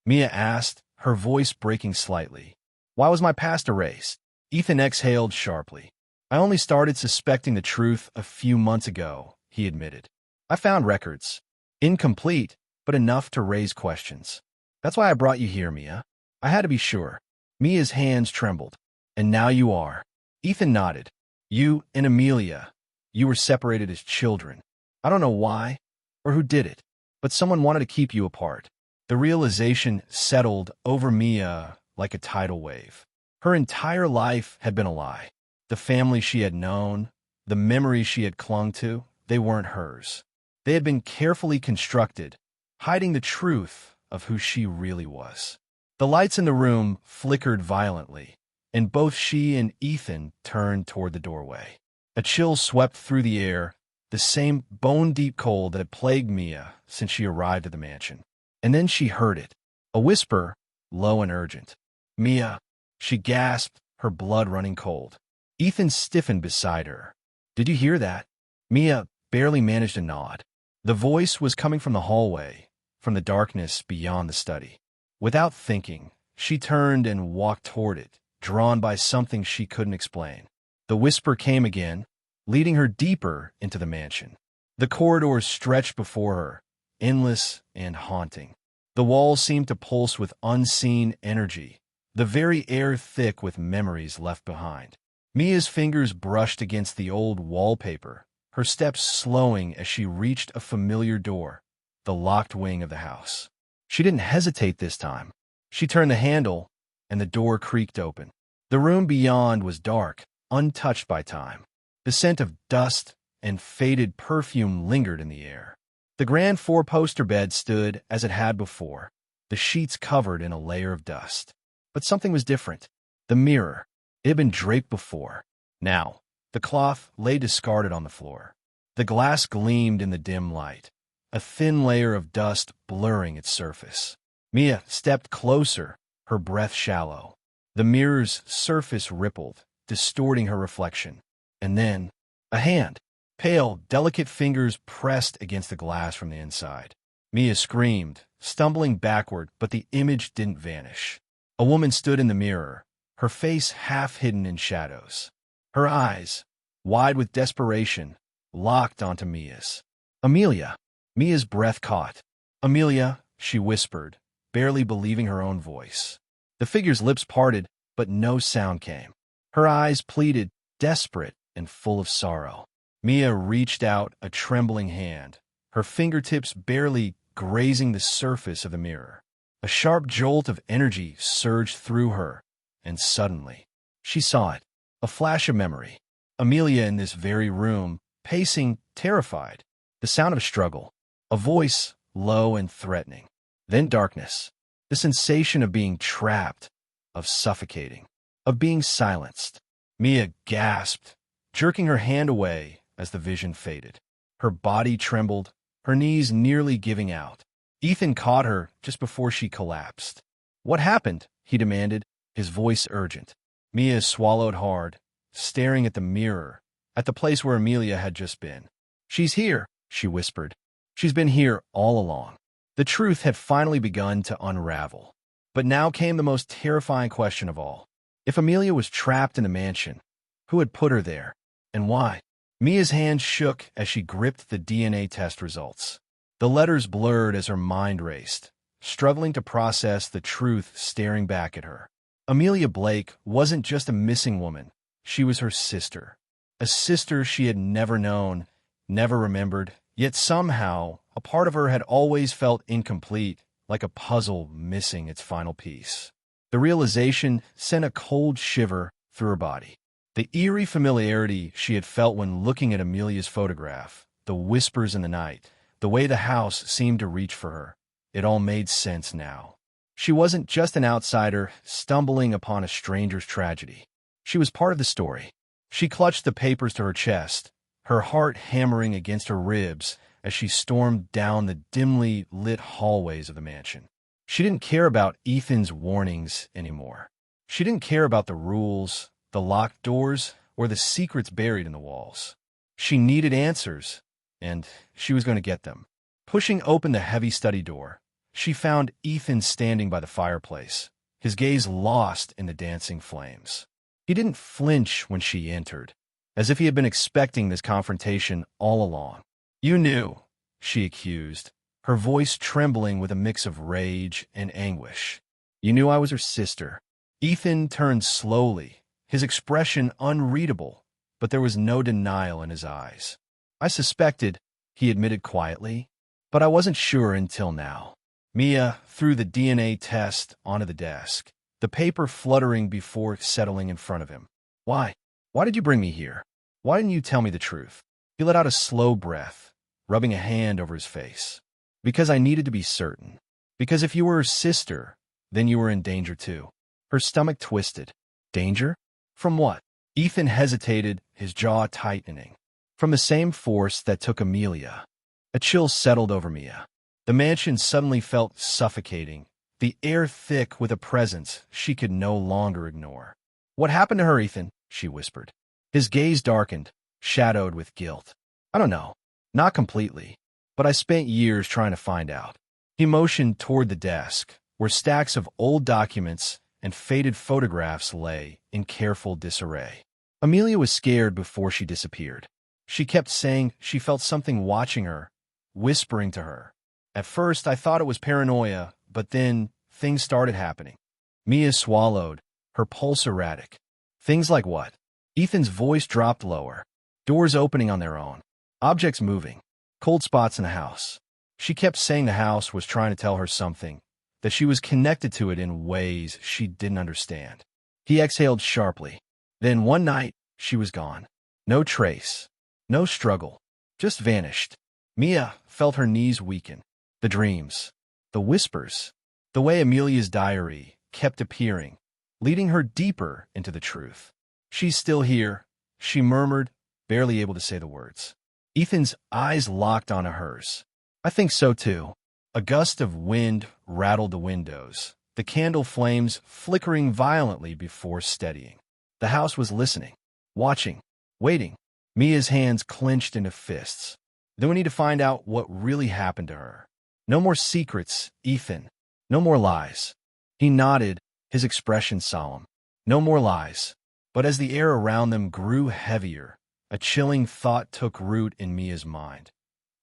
Mia asked, her voice breaking slightly. "Why was my past erased?" Ethan exhaled sharply. "I only started suspecting the truth a few months ago," he admitted. "I found records. Incomplete, but enough to raise questions. That's why I brought you here, Mia. I had to be sure." Mia's hands trembled. "And now you are." Ethan nodded. "You and Amelia. You were separated as children. I don't know why or who did it, but someone wanted to keep you apart." The realization settled over Mia like a tidal wave. Her entire life had been a lie. The family she had known, the memories she had clung to, they weren't hers. They had been carefully constructed, hiding the truth of who she really was. The lights in the room flickered violently, and both she and Ethan turned toward the doorway. A chill swept through the air, the same bone-deep cold that had plagued Mia since she arrived at the mansion. And then she heard it, a whisper, low and urgent. "Mia," she gasped, her blood running cold. Ethan stiffened beside her. "Did you hear that?" Mia barely managed a nod. The voice was coming from the hallway, from the darkness beyond the study. Without thinking, she turned and walked toward it, drawn by something she couldn't explain. The whisper came again, leading her deeper into the mansion. The corridors stretched before her, endless and haunting. The walls seemed to pulse with unseen energy, the very air thick with memories left behind. Mia's fingers brushed against the old wallpaper, her steps slowing as she reached a familiar door, the locked wing of the house. She didn't hesitate this time. She turned the handle, and the door creaked open. The room beyond was dark, untouched by time. The scent of dust and faded perfume lingered in the air. The grand four-poster bed stood as it had before, the sheets covered in a layer of dust. But something was different. The mirror. It had been draped before. Now, the cloth lay discarded on the floor. The glass gleamed in the dim light, a thin layer of dust blurring its surface. Mia stepped closer, her breath shallow. The mirror's surface rippled, distorting her reflection. And then, a hand. Pale, delicate fingers pressed against the glass from the inside. Mia screamed, stumbling backward, but the image didn't vanish. A woman stood in the mirror, her face half hidden in shadows. Her eyes, wide with desperation, locked onto Mia's. Amelia. Mia's breath caught. Amelia, she whispered, barely believing her own voice. The figure's lips parted, but no sound came. Her eyes pleaded, desperate and full of sorrow. Mia reached out a trembling hand, her fingertips barely grazing the surface of the mirror. A sharp jolt of energy surged through her, and suddenly, she saw it, a flash of memory. Amelia in this very room, pacing, terrified. The sound of struggle, a voice, low and threatening. Then darkness, the sensation of being trapped, of suffocating, of being silenced. Mia gasped, jerking her hand away as the vision faded. Her body trembled, her knees nearly giving out. Ethan caught her just before she collapsed. "What happened?" he demanded, his voice urgent. Mia swallowed hard, staring at the mirror, at the place where Amelia had just been. "She's here," she whispered. "She's been here all along." The truth had finally begun to unravel. But now came the most terrifying question of all. If Amelia was trapped in the mansion, who had put her there, and why? Mia's hand shook as she gripped the DNA test results. The letters blurred as her mind raced, struggling to process the truth staring back at her. Amelia Blake wasn't just a missing woman. She was her sister. A sister she had never known, never remembered, yet somehow a part of her had always felt incomplete, like a puzzle missing its final piece. The realization sent a cold shiver through her body. The eerie familiarity she had felt when looking at Amelia's photograph, the whispers in the night, the way the house seemed to reach for her, it all made sense now. She wasn't just an outsider stumbling upon a stranger's tragedy. She was part of the story. She clutched the papers to her chest, her heart hammering against her ribs as she stormed down the dimly lit hallways of the mansion. She didn't care about Ethan's warnings anymore. She didn't care about the rules, the locked doors, or the secrets buried in the walls. She needed answers, and she was going to get them. Pushing open the heavy study door, she found Ethan standing by the fireplace, his gaze lost in the dancing flames. He didn't flinch when she entered, as if he had been expecting this confrontation all along. "You knew," she accused, her voice trembling with a mix of rage and anguish. "You knew I was her sister." Ethan turned slowly, his expression unreadable, but there was no denial in his eyes. "I suspected," he admitted quietly, "but I wasn't sure until now." Mia threw the DNA test onto the desk, the paper fluttering before settling in front of him. "Why? Why did you bring me here? Why didn't you tell me the truth?" He let out a slow breath, rubbing a hand over his face. "Because I needed to be certain. Because if you were her sister, then you were in danger too." Her stomach twisted. Danger? From what? Ethan hesitated, his jaw tightening. From the same force that took Amelia. A chill settled over Mia. The mansion suddenly felt suffocating, the air thick with a presence she could no longer ignore. "What happened to her, Ethan?" she whispered. His gaze darkened, shadowed with guilt. "I don't know. Not completely. But I spent years trying to find out." He motioned toward the desk, where stacks of old documents and faded photographs lay in careful disarray. Amelia was scared before she disappeared. She kept saying she felt something watching her, whispering to her. "At first, I thought it was paranoia, but then things started happening." Mia swallowed, her pulse erratic. "Things like what?" Ethan's voice dropped lower. "Doors opening on their own. Objects moving. Cold spots in the house." She kept saying the house was trying to tell her something, that she was connected to it in ways she didn't understand. He exhaled sharply. Then one night, she was gone. No trace. No struggle. Just vanished. Mia felt her knees weaken. The dreams. The whispers. The way Amelia's diary kept appearing, leading her deeper into the truth. "She's still here," she murmured, barely able to say the words. Ethan's eyes locked onto hers. "I think so too." A gust of wind rattled the windows, the candle flames flickering violently before steadying. The house was listening, watching, waiting. Mia's hands clenched into fists. Then we need to find out what really happened to her. No more secrets, Ethan. No more lies. He nodded, his expression solemn. No more lies. But as the air around them grew heavier, a chilling thought took root in Mia's mind.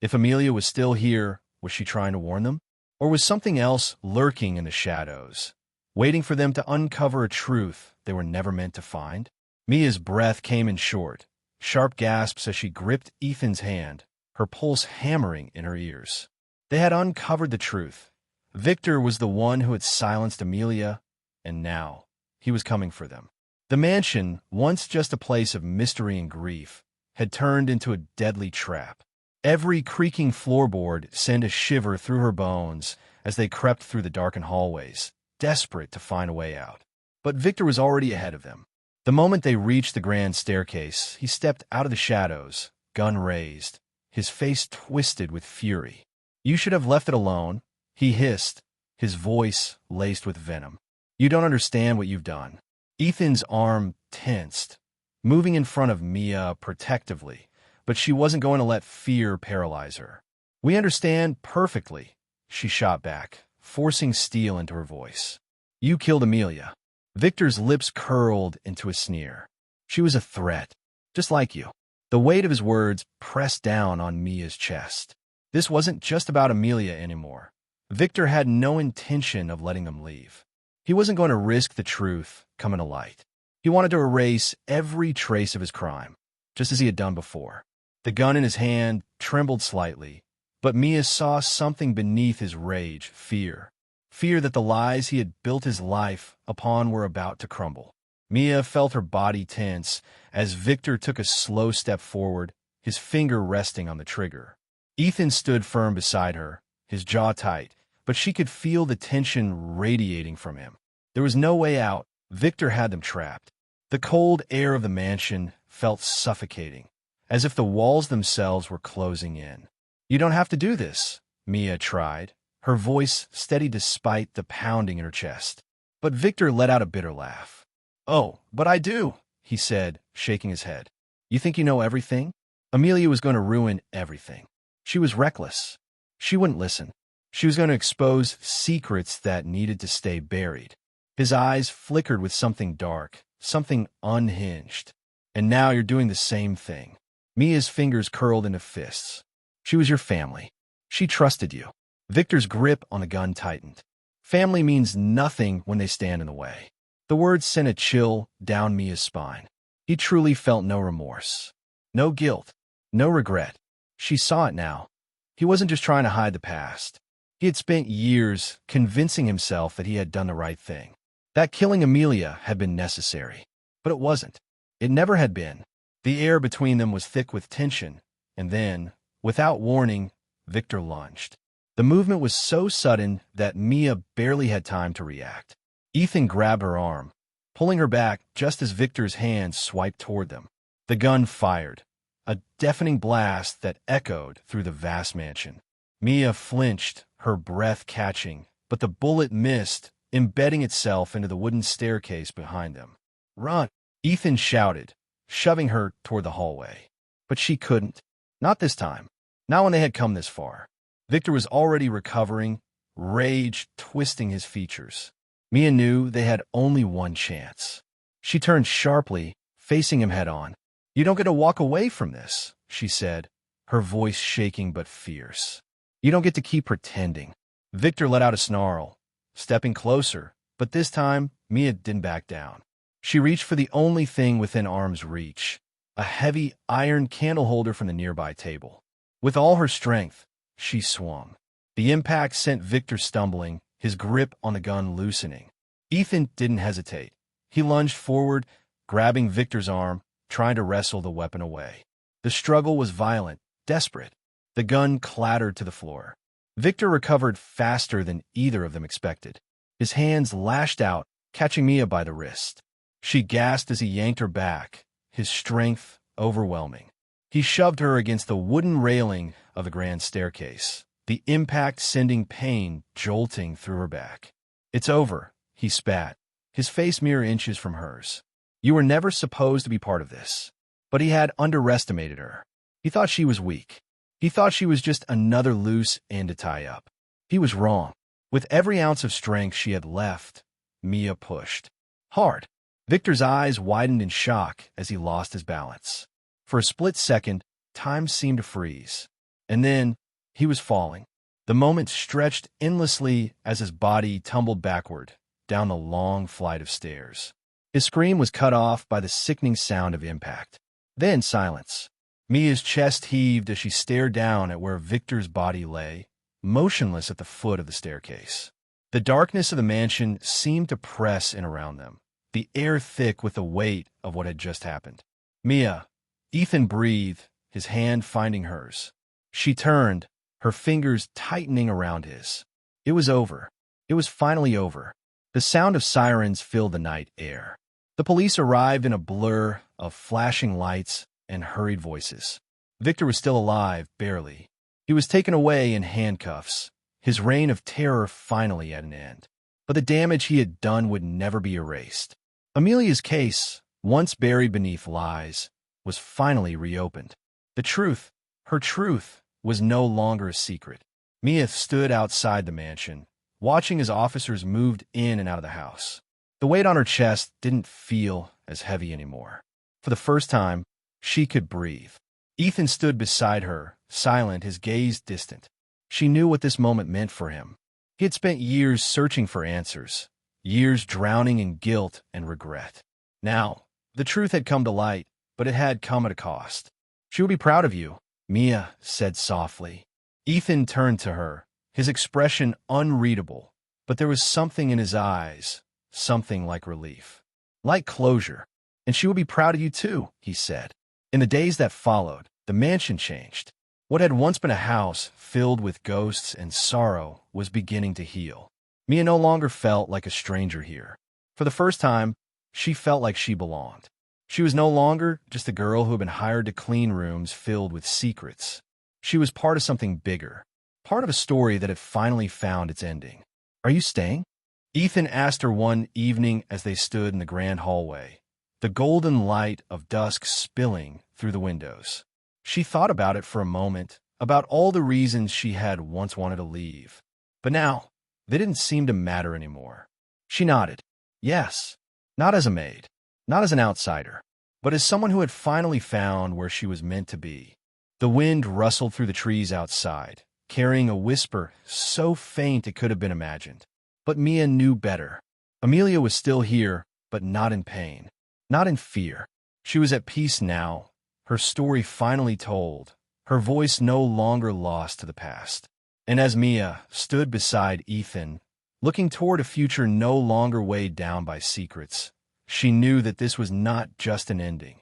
If Amelia was still here, was she trying to warn them? Or was something else lurking in the shadows, waiting for them to uncover a truth they were never meant to find? Mia's breath came in short, sharp gasps as she gripped Ethan's hand, her pulse hammering in her ears. They had uncovered the truth. Victor was the one who had silenced Amelia, and now he was coming for them. The mansion, once just a place of mystery and grief, had turned into a deadly trap. Every creaking floorboard sent a shiver through her bones as they crept through the darkened hallways, desperate to find a way out. But Victor was already ahead of them. The moment they reached the grand staircase, he stepped out of the shadows, gun raised, his face twisted with fury. "You should have left it alone," he hissed, his voice laced with venom. "You don't understand what you've done." Ethan's arm tensed, moving in front of Mia protectively, but she wasn't going to let fear paralyze her. "We understand perfectly," she shot back, forcing steel into her voice. "You killed Amelia." Victor's lips curled into a sneer. "She was a threat, just like you." The weight of his words pressed down on Mia's chest. This wasn't just about Amelia anymore. Victor had no intention of letting them leave. He wasn't going to risk the truth coming to light. He wanted to erase every trace of his crime, just as he had done before. The gun in his hand trembled slightly, but Mia saw something beneath his rage, fear. Fear that the lies he had built his life upon were about to crumble. Mia felt her body tense as Victor took a slow step forward, his finger resting on the trigger. Ethan stood firm beside her, his jaw tight, but she could feel the tension radiating from him. There was no way out. Victor had them trapped. The cold air of the mansion felt suffocating, as if the walls themselves were closing in. "You don't have to do this," Mia tried, her voice steady despite the pounding in her chest. But Victor let out a bitter laugh. "Oh, but I do," he said, shaking his head. "You think you know everything?" Amelia was going to ruin everything. She was reckless. She wouldn't listen. She was going to expose secrets that needed to stay buried. His eyes flickered with something dark, something unhinged. "And now you're doing the same thing." Mia's fingers curled into fists. "She was your family. She trusted you." Victor's grip on the gun tightened. Family means nothing when they stand in the way. The words sent a chill down Mia's spine. He truly felt no remorse, no guilt, no regret. She saw it now. He wasn't just trying to hide the past. He had spent years convincing himself that he had done the right thing, that killing Amelia had been necessary. But it wasn't. It never had been. The air between them was thick with tension, and then, without warning, Victor lunged. The movement was so sudden that Mia barely had time to react. Ethan grabbed her arm, pulling her back just as Victor's hand swiped toward them. The gun fired, a deafening blast that echoed through the vast mansion. Mia flinched, her breath catching, but the bullet missed, embedding itself into the wooden staircase behind them. "Run!" Ethan shouted, shoving her toward the hallway. But she couldn't. Not this time. Not when they had come this far. Victor was already recovering, rage twisting his features. Mia knew they had only one chance. She turned sharply, facing him head-on. "You don't get to walk away from this," she said, her voice shaking but fierce. "You don't get to keep pretending." Victor let out a snarl, stepping closer, but this time Mia didn't back down. She reached for the only thing within arm's reach, a heavy iron candle holder from the nearby table. With all her strength, she swung. The impact sent Victor stumbling, his grip on the gun loosening. Ethan didn't hesitate. He lunged forward, grabbing Victor's arm, trying to wrestle the weapon away. The struggle was violent, desperate. The gun clattered to the floor. Victor recovered faster than either of them expected. His hands lashed out, catching Mia by the wrist. She gasped as he yanked her back, his strength overwhelming. He shoved her against the wooden railing of the grand staircase, the impact sending pain jolting through her back. "It's over," he spat, his face mere inches from hers. "You were never supposed to be part of this." But he had underestimated her. He thought she was weak. He thought she was just another loose end to tie up. He was wrong. With every ounce of strength she had left, Mia pushed. Hard. Victor's eyes widened in shock as he lost his balance. For a split second, time seemed to freeze. And then, he was falling. The moment stretched endlessly as his body tumbled backward down the long flight of stairs. His scream was cut off by the sickening sound of impact. Then silence. Mia's chest heaved as she stared down at where Victor's body lay, motionless at the foot of the staircase. The darkness of the mansion seemed to press in around them, the air thick with the weight of what had just happened. Mia, Ethan breathed, his hand finding hers. She turned, her fingers tightening around his. It was over. It was finally over. The sound of sirens filled the night air. The police arrived in a blur of flashing lights and hurried voices. Victor was still alive, barely. He was taken away in handcuffs, his reign of terror finally at an end. But the damage he had done would never be erased. Amelia's case, once buried beneath lies, was finally reopened. The truth, her truth, was no longer a secret. Mia stood outside the mansion, watching as officers moved in and out of the house. The weight on her chest didn't feel as heavy anymore. For the first time, she could breathe. Ethan stood beside her, silent, his gaze distant. She knew what this moment meant for him. He had spent years searching for answers, years drowning in guilt and regret. Now, the truth had come to light, but it had come at a cost. She would be proud of you, Mia said softly. Ethan turned to her, his expression unreadable, but there was something in his eyes, something like relief, like closure. And she would be proud of you too, he said. In the days that followed, the mansion changed. What had once been a house filled with ghosts and sorrow was beginning to heal. Mia no longer felt like a stranger here. For the first time, she felt like she belonged. She was no longer just a girl who had been hired to clean rooms filled with secrets. She was part of something bigger, part of a story that had finally found its ending. Are you staying? Ethan asked her one evening as they stood in the grand hallway, the golden light of dusk spilling through the windows. She thought about it for a moment, about all the reasons she had once wanted to leave. But now, they didn't seem to matter anymore. She nodded. Yes, not as a maid, not as an outsider, but as someone who had finally found where she was meant to be. The wind rustled through the trees outside, carrying a whisper so faint it could have been imagined. But Mia knew better. Amelia was still here, but not in pain, not in fear. She was at peace now, her story finally told, her voice no longer lost to the past. And as Mia stood beside Ethan, looking toward a future no longer weighed down by secrets, she knew that this was not just an ending.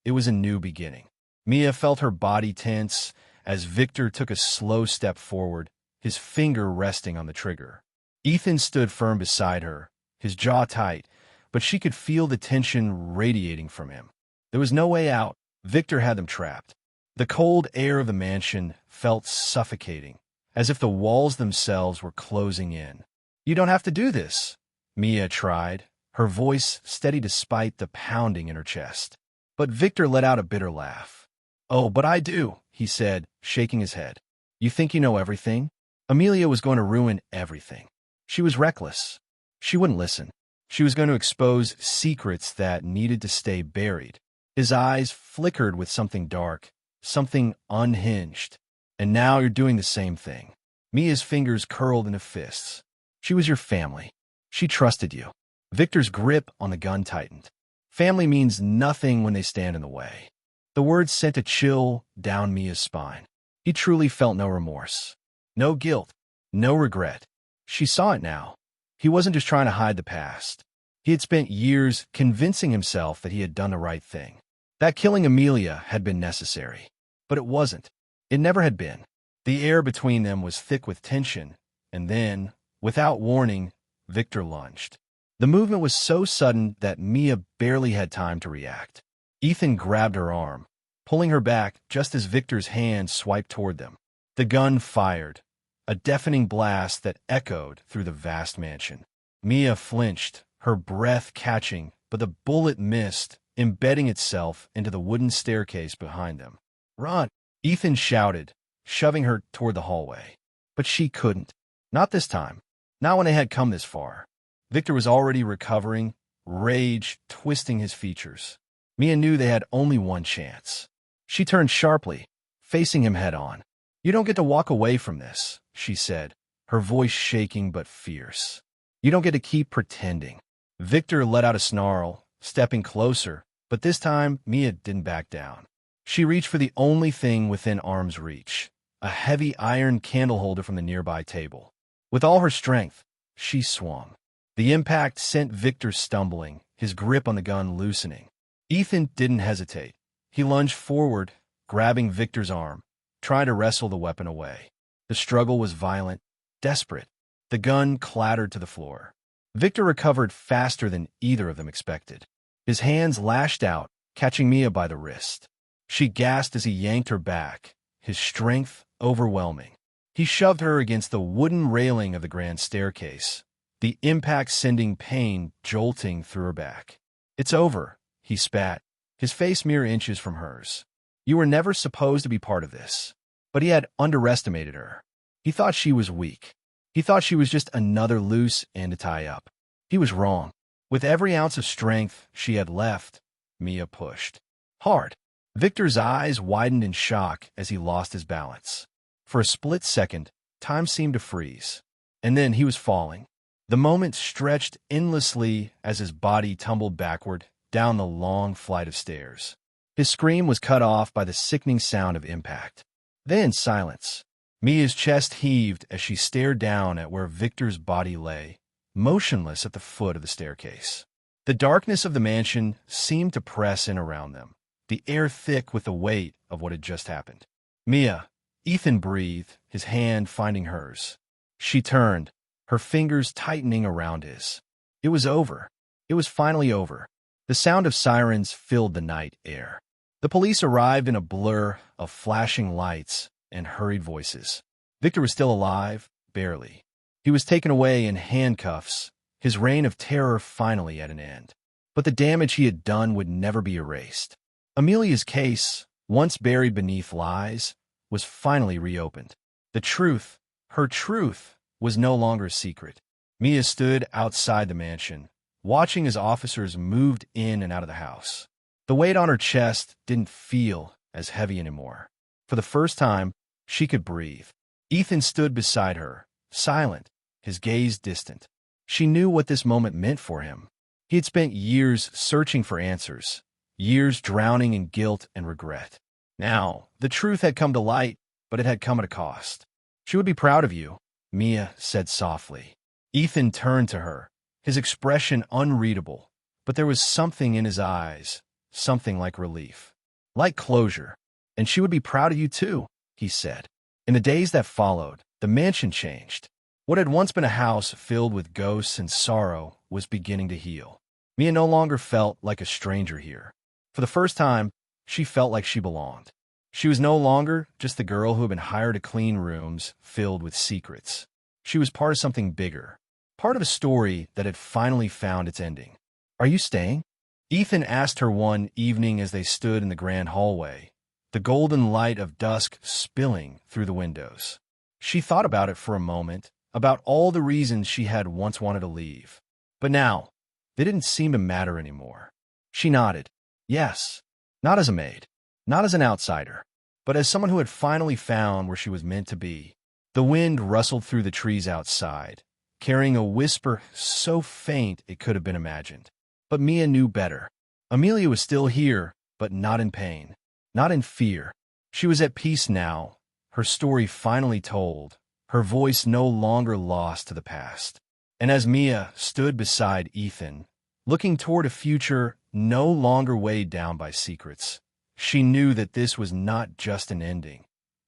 It was a new beginning. Mia felt her body tense as Victor took a slow step forward, his finger resting on the trigger. Ethan stood firm beside her, his jaw tight, but she could feel the tension radiating from him. There was no way out. Victor had them trapped. The cold air of the mansion felt suffocating, as if the walls themselves were closing in. You don't have to do this, Mia tried, her voice steady despite the pounding in her chest. But Victor let out a bitter laugh. Oh, but I do, he said, shaking his head. You think you know everything? Amelia was going to ruin everything. She was reckless. She wouldn't listen. She was going to expose secrets that needed to stay buried. His eyes flickered with something dark, something unhinged. And now you're doing the same thing. Mia's fingers curled into fists. She was your family. She trusted you. Victor's grip on the gun tightened. Family means nothing when they stand in the way. The words sent a chill down Mia's spine. He truly felt no remorse. No guilt. No regret. She saw it now. He wasn't just trying to hide the past. He had spent years convincing himself that he had done the right thing. That killing Amelia had been necessary. But it wasn't. It never had been. The air between them was thick with tension, and then, without warning, Victor lunged. The movement was so sudden that Mia barely had time to react. Ethan grabbed her arm, pulling her back just as Victor's hand swiped toward them. The gun fired, a deafening blast that echoed through the vast mansion. Mia flinched, her breath catching, but the bullet missed, embedding itself into the wooden staircase behind them. Run! Ethan shouted, shoving her toward the hallway. But she couldn't. Not this time. Not when they had come this far. Victor was already recovering, rage twisting his features. Mia knew they had only one chance. She turned sharply, facing him head-on. "You don't get to walk away from this," she said, her voice shaking but fierce. "You don't get to keep pretending." Victor let out a snarl, stepping closer, but this time Mia didn't back down. She reached for the only thing within arm's reach, a heavy iron candle holder from the nearby table. With all her strength, she swung. The impact sent Victor stumbling, his grip on the gun loosening. Ethan didn't hesitate. He lunged forward, grabbing Victor's arm, trying to wrestle the weapon away. The struggle was violent, desperate. The gun clattered to the floor. Victor recovered faster than either of them expected. His hands lashed out, catching Mia by the wrist. She gasped as he yanked her back, his strength overwhelming. He shoved her against the wooden railing of the grand staircase, the impact sending pain jolting through her back. "It's over," he spat, his face mere inches from hers. "You were never supposed to be part of this." But he had underestimated her. He thought she was weak. He thought she was just another loose end to tie up. He was wrong. With every ounce of strength she had left, Mia pushed. Hard. Victor's eyes widened in shock as he lost his balance. For a split second, time seemed to freeze. And then he was falling. The moment stretched endlessly as his body tumbled backward down the long flight of stairs. His scream was cut off by the sickening sound of impact. Then silence. Mia's chest heaved as she stared down at where Victor's body lay, motionless at the foot of the staircase. The darkness of the mansion seemed to press in around them, the air thick with the weight of what had just happened. "Mia," Ethan breathed, his hand finding hers. She turned, her fingers tightening around his. It was over. It was finally over. The sound of sirens filled the night air. The police arrived in a blur of flashing lights and hurried voices. Victor was still alive, barely. He was taken away in handcuffs, his reign of terror finally at an end. But the damage he had done would never be erased. Amelia's case, once buried beneath lies, was finally reopened. The truth, her truth, was no longer a secret. Mia stood outside the mansion, watching as officers moved in and out of the house. The weight on her chest didn't feel as heavy anymore. For the first time, she could breathe. Ethan stood beside her, silent, his gaze distant. She knew what this moment meant for him. He had spent years searching for answers, years drowning in guilt and regret. Now, the truth had come to light, but it had come at a cost. "She would be proud of you," Mia said softly. Ethan turned to her, his expression unreadable, but there was something in his eyes, something like relief, like closure. "And she would be proud of you too," he said. In the days that followed, the mansion changed. What had once been a house filled with ghosts and sorrow was beginning to heal. Mia no longer felt like a stranger here. For the first time, she felt like she belonged. She was no longer just the girl who had been hired to clean rooms filled with secrets. She was part of something bigger, part of a story that had finally found its ending. "Are you staying?" Ethan asked her one evening as they stood in the grand hallway, the golden light of dusk spilling through the windows. She thought about it for a moment, about all the reasons she had once wanted to leave. But now, they didn't seem to matter anymore. She nodded. Yes, not as a maid, not as an outsider, but as someone who had finally found where she was meant to be. The wind rustled through the trees outside, carrying a whisper so faint it could have been imagined. But Mia knew better. Amelia was still here, but not in pain, not in fear. She was at peace now, her story finally told, her voice no longer lost to the past. And as Mia stood beside Ethan, looking toward a future no longer weighed down by secrets, she knew that this was not just an ending.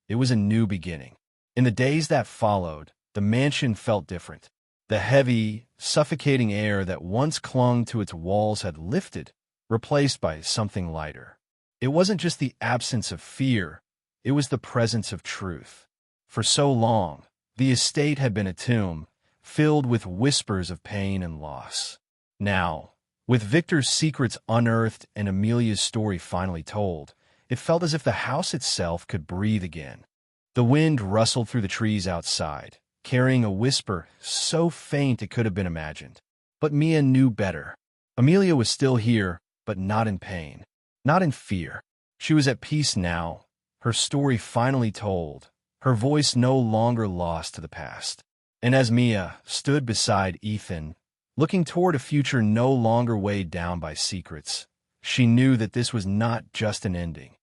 It was a new beginning. In the days that followed, the mansion felt different. The heavy, suffocating air that once clung to its walls had lifted, replaced by something lighter. It wasn't just the absence of fear, it was the presence of truth. For so long, the estate had been a tomb, filled with whispers of pain and loss. Now, with Victor's secrets unearthed and Amelia's story finally told, it felt as if the house itself could breathe again. The wind rustled through the trees outside, carrying a whisper so faint it could have been imagined. But Mia knew better. Amelia was still here, but not in pain, not in fear. She was at peace now, her story finally told, her voice no longer lost to the past. And as Mia stood beside Ethan, looking toward a future no longer weighed down by secrets, she knew that this was not just an ending.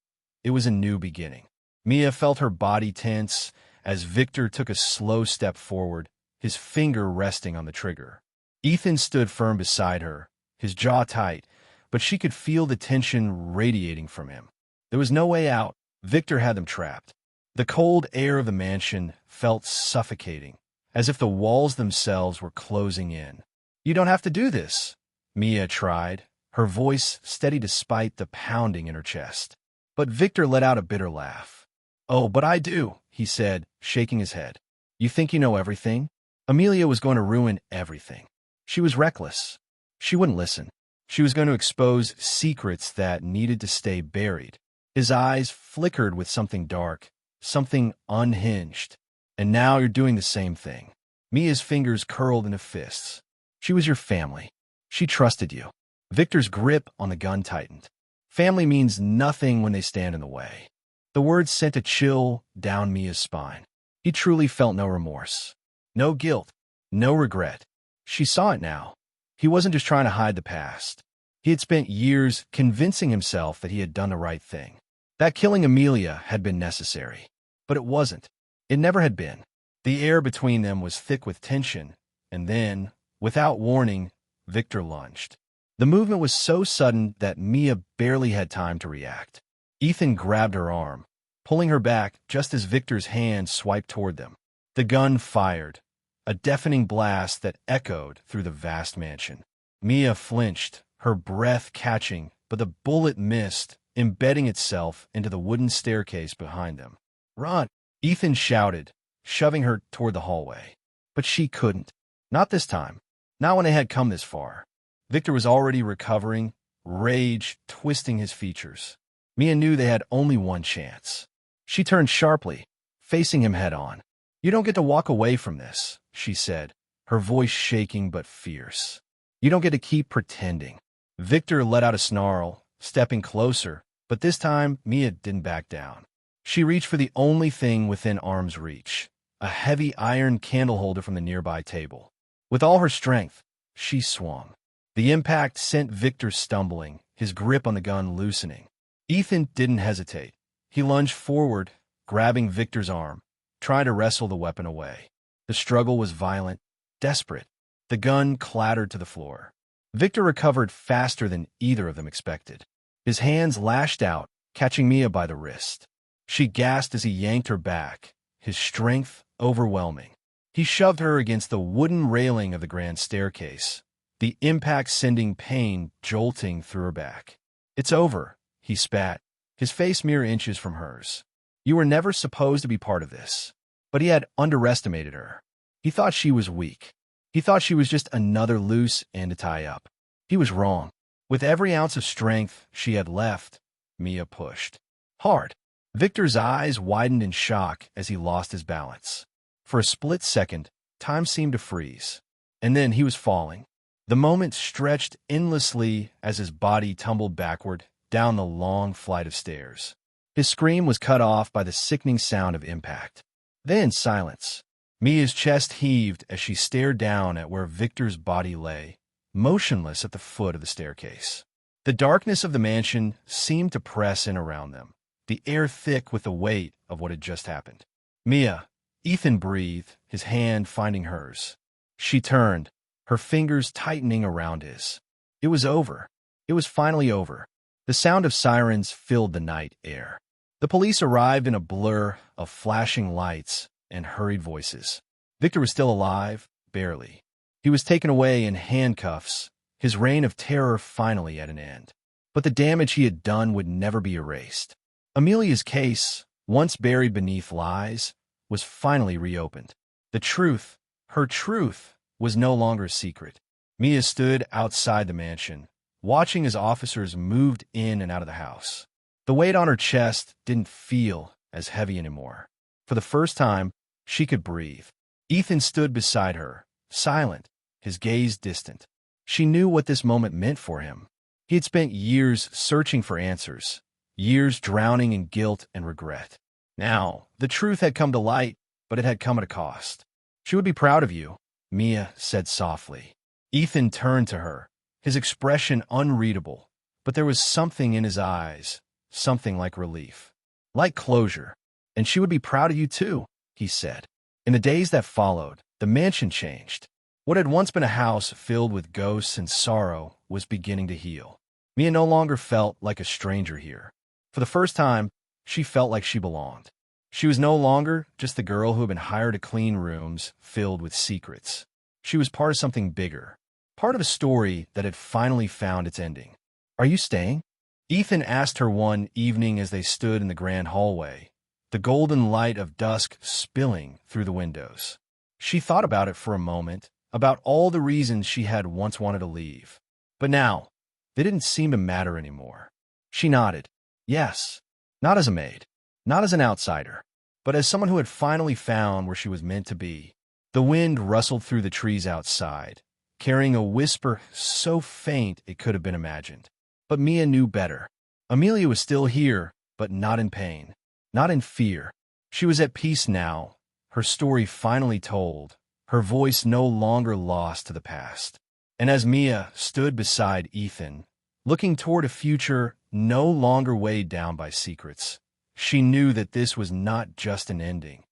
It was a new beginning. Mia felt her body tense as Victor took a slow step forward, his finger resting on the trigger. Ethan stood firm beside her, his jaw tight, but she could feel the tension radiating from him. There was no way out. Victor had them trapped. The cold air of the mansion felt suffocating, as if the walls themselves were closing in. "You don't have to do this," Mia tried, her voice steady despite the pounding in her chest. But Victor let out a bitter laugh. "Oh, but I do," he said, shaking his head. "You think you know everything?" Amelia was going to ruin everything. She was reckless. She wouldn't listen. She was going to expose secrets that needed to stay buried. His eyes flickered with something dark, something unhinged. "And now you're doing the same thing." Mia's fingers curled into fists. "She was your family. She trusted you." Victor's grip on the gun tightened. Family means nothing when they stand in the way. The words sent a chill down Mia's spine. He truly felt no remorse. No guilt. No regret. She saw it now. He wasn't just trying to hide the past. He had spent years convincing himself that he had done the right thing. That killing Amelia had been necessary. But it wasn't. It never had been. The air between them was thick with tension, and then, without warning, Victor lunged. The movement was so sudden that Mia barely had time to react. Ethan grabbed her arm, pulling her back just as Victor's hand swiped toward them. The gun fired, a deafening blast that echoed through the vast mansion. Mia flinched, her breath catching, but the bullet missed, embedding itself into the wooden staircase behind them. "Run!" Ethan shouted, shoving her toward the hallway. But she couldn't. Not this time. Not when they had come this far. Victor was already recovering, rage twisting his features. Mia knew they had only one chance. She turned sharply, facing him head-on. "You don't get to walk away from this," she said, her voice shaking but fierce. "You don't get to keep pretending." Victor let out a snarl, stepping closer, but this time Mia didn't back down. She reached for the only thing within arm's reach, a heavy iron candle holder from the nearby table. With all her strength, she swung. The impact sent Victor stumbling, his grip on the gun loosening. Ethan didn't hesitate. He lunged forward, grabbing Victor's arm, trying to wrestle the weapon away. The struggle was violent, desperate. The gun clattered to the floor. Victor recovered faster than either of them expected. His hands lashed out, catching Mia by the wrist. She gasped as he yanked her back, his strength overwhelming. He shoved her against the wooden railing of the grand staircase, the impact sending pain jolting through her back. "It's over," he spat, his face mere inches from hers. "You were never supposed to be part of this." But he had underestimated her. He thought she was weak. He thought she was just another loose end to tie up. He was wrong. With every ounce of strength she had left, Mia pushed. Hard. Victor's eyes widened in shock as he lost his balance. For a split second, time seemed to freeze. And then he was falling. The moment stretched endlessly as his body tumbled backward down the long flight of stairs. His scream was cut off by the sickening sound of impact. Then silence. Mia's chest heaved as she stared down at where Victor's body lay, motionless at the foot of the staircase. The darkness of the mansion seemed to press in around them, the air thick with the weight of what had just happened. "Mia," Ethan breathed, his hand finding hers. She turned, her fingers tightening around his. It was over. It was finally over. The sound of sirens filled the night air. The police arrived in a blur of flashing lights and hurried voices. Victor was still alive, barely. He was taken away in handcuffs, his reign of terror finally at an end. But the damage he had done would never be erased. Amelia's case, once buried beneath lies, was finally reopened. The truth, her truth, was no longer a secret. Mia stood outside the mansion, watching as officers moved in and out of the house. The weight on her chest didn't feel as heavy anymore. For the first time, she could breathe. Ethan stood beside her, silent, his gaze distant. She knew what this moment meant for him. He had spent years searching for answers, years drowning in guilt and regret. Now, the truth had come to light, but it had come at a cost. "She would be proud of you," Mia said softly. Ethan turned to her, his expression unreadable, but there was something in his eyes, something like relief, like closure. "And she would be proud of you too," he said. In the days that followed, the mansion changed. What had once been a house filled with ghosts and sorrow was beginning to heal. Mia no longer felt like a stranger here. For the first time, she felt like she belonged. She was no longer just the girl who had been hired to clean rooms filled with secrets. She was part of something bigger, part of a story that had finally found its ending. "Are you staying?" Ethan asked her one evening as they stood in the grand hallway, the golden light of dusk spilling through the windows. She thought about it for a moment, about all the reasons she had once wanted to leave. But now, they didn't seem to matter anymore. She nodded. Yes, not as a maid, not as an outsider, but as someone who had finally found where she was meant to be. The wind rustled through the trees outside, carrying a whisper so faint it could have been imagined. But Mia knew better. Amelia was still here, but not in pain, not in fear. She was at peace now, her story finally told, her voice no longer lost to the past. And as Mia stood beside Ethan, looking toward a future no longer weighed down by secrets, she knew that this was not just an ending.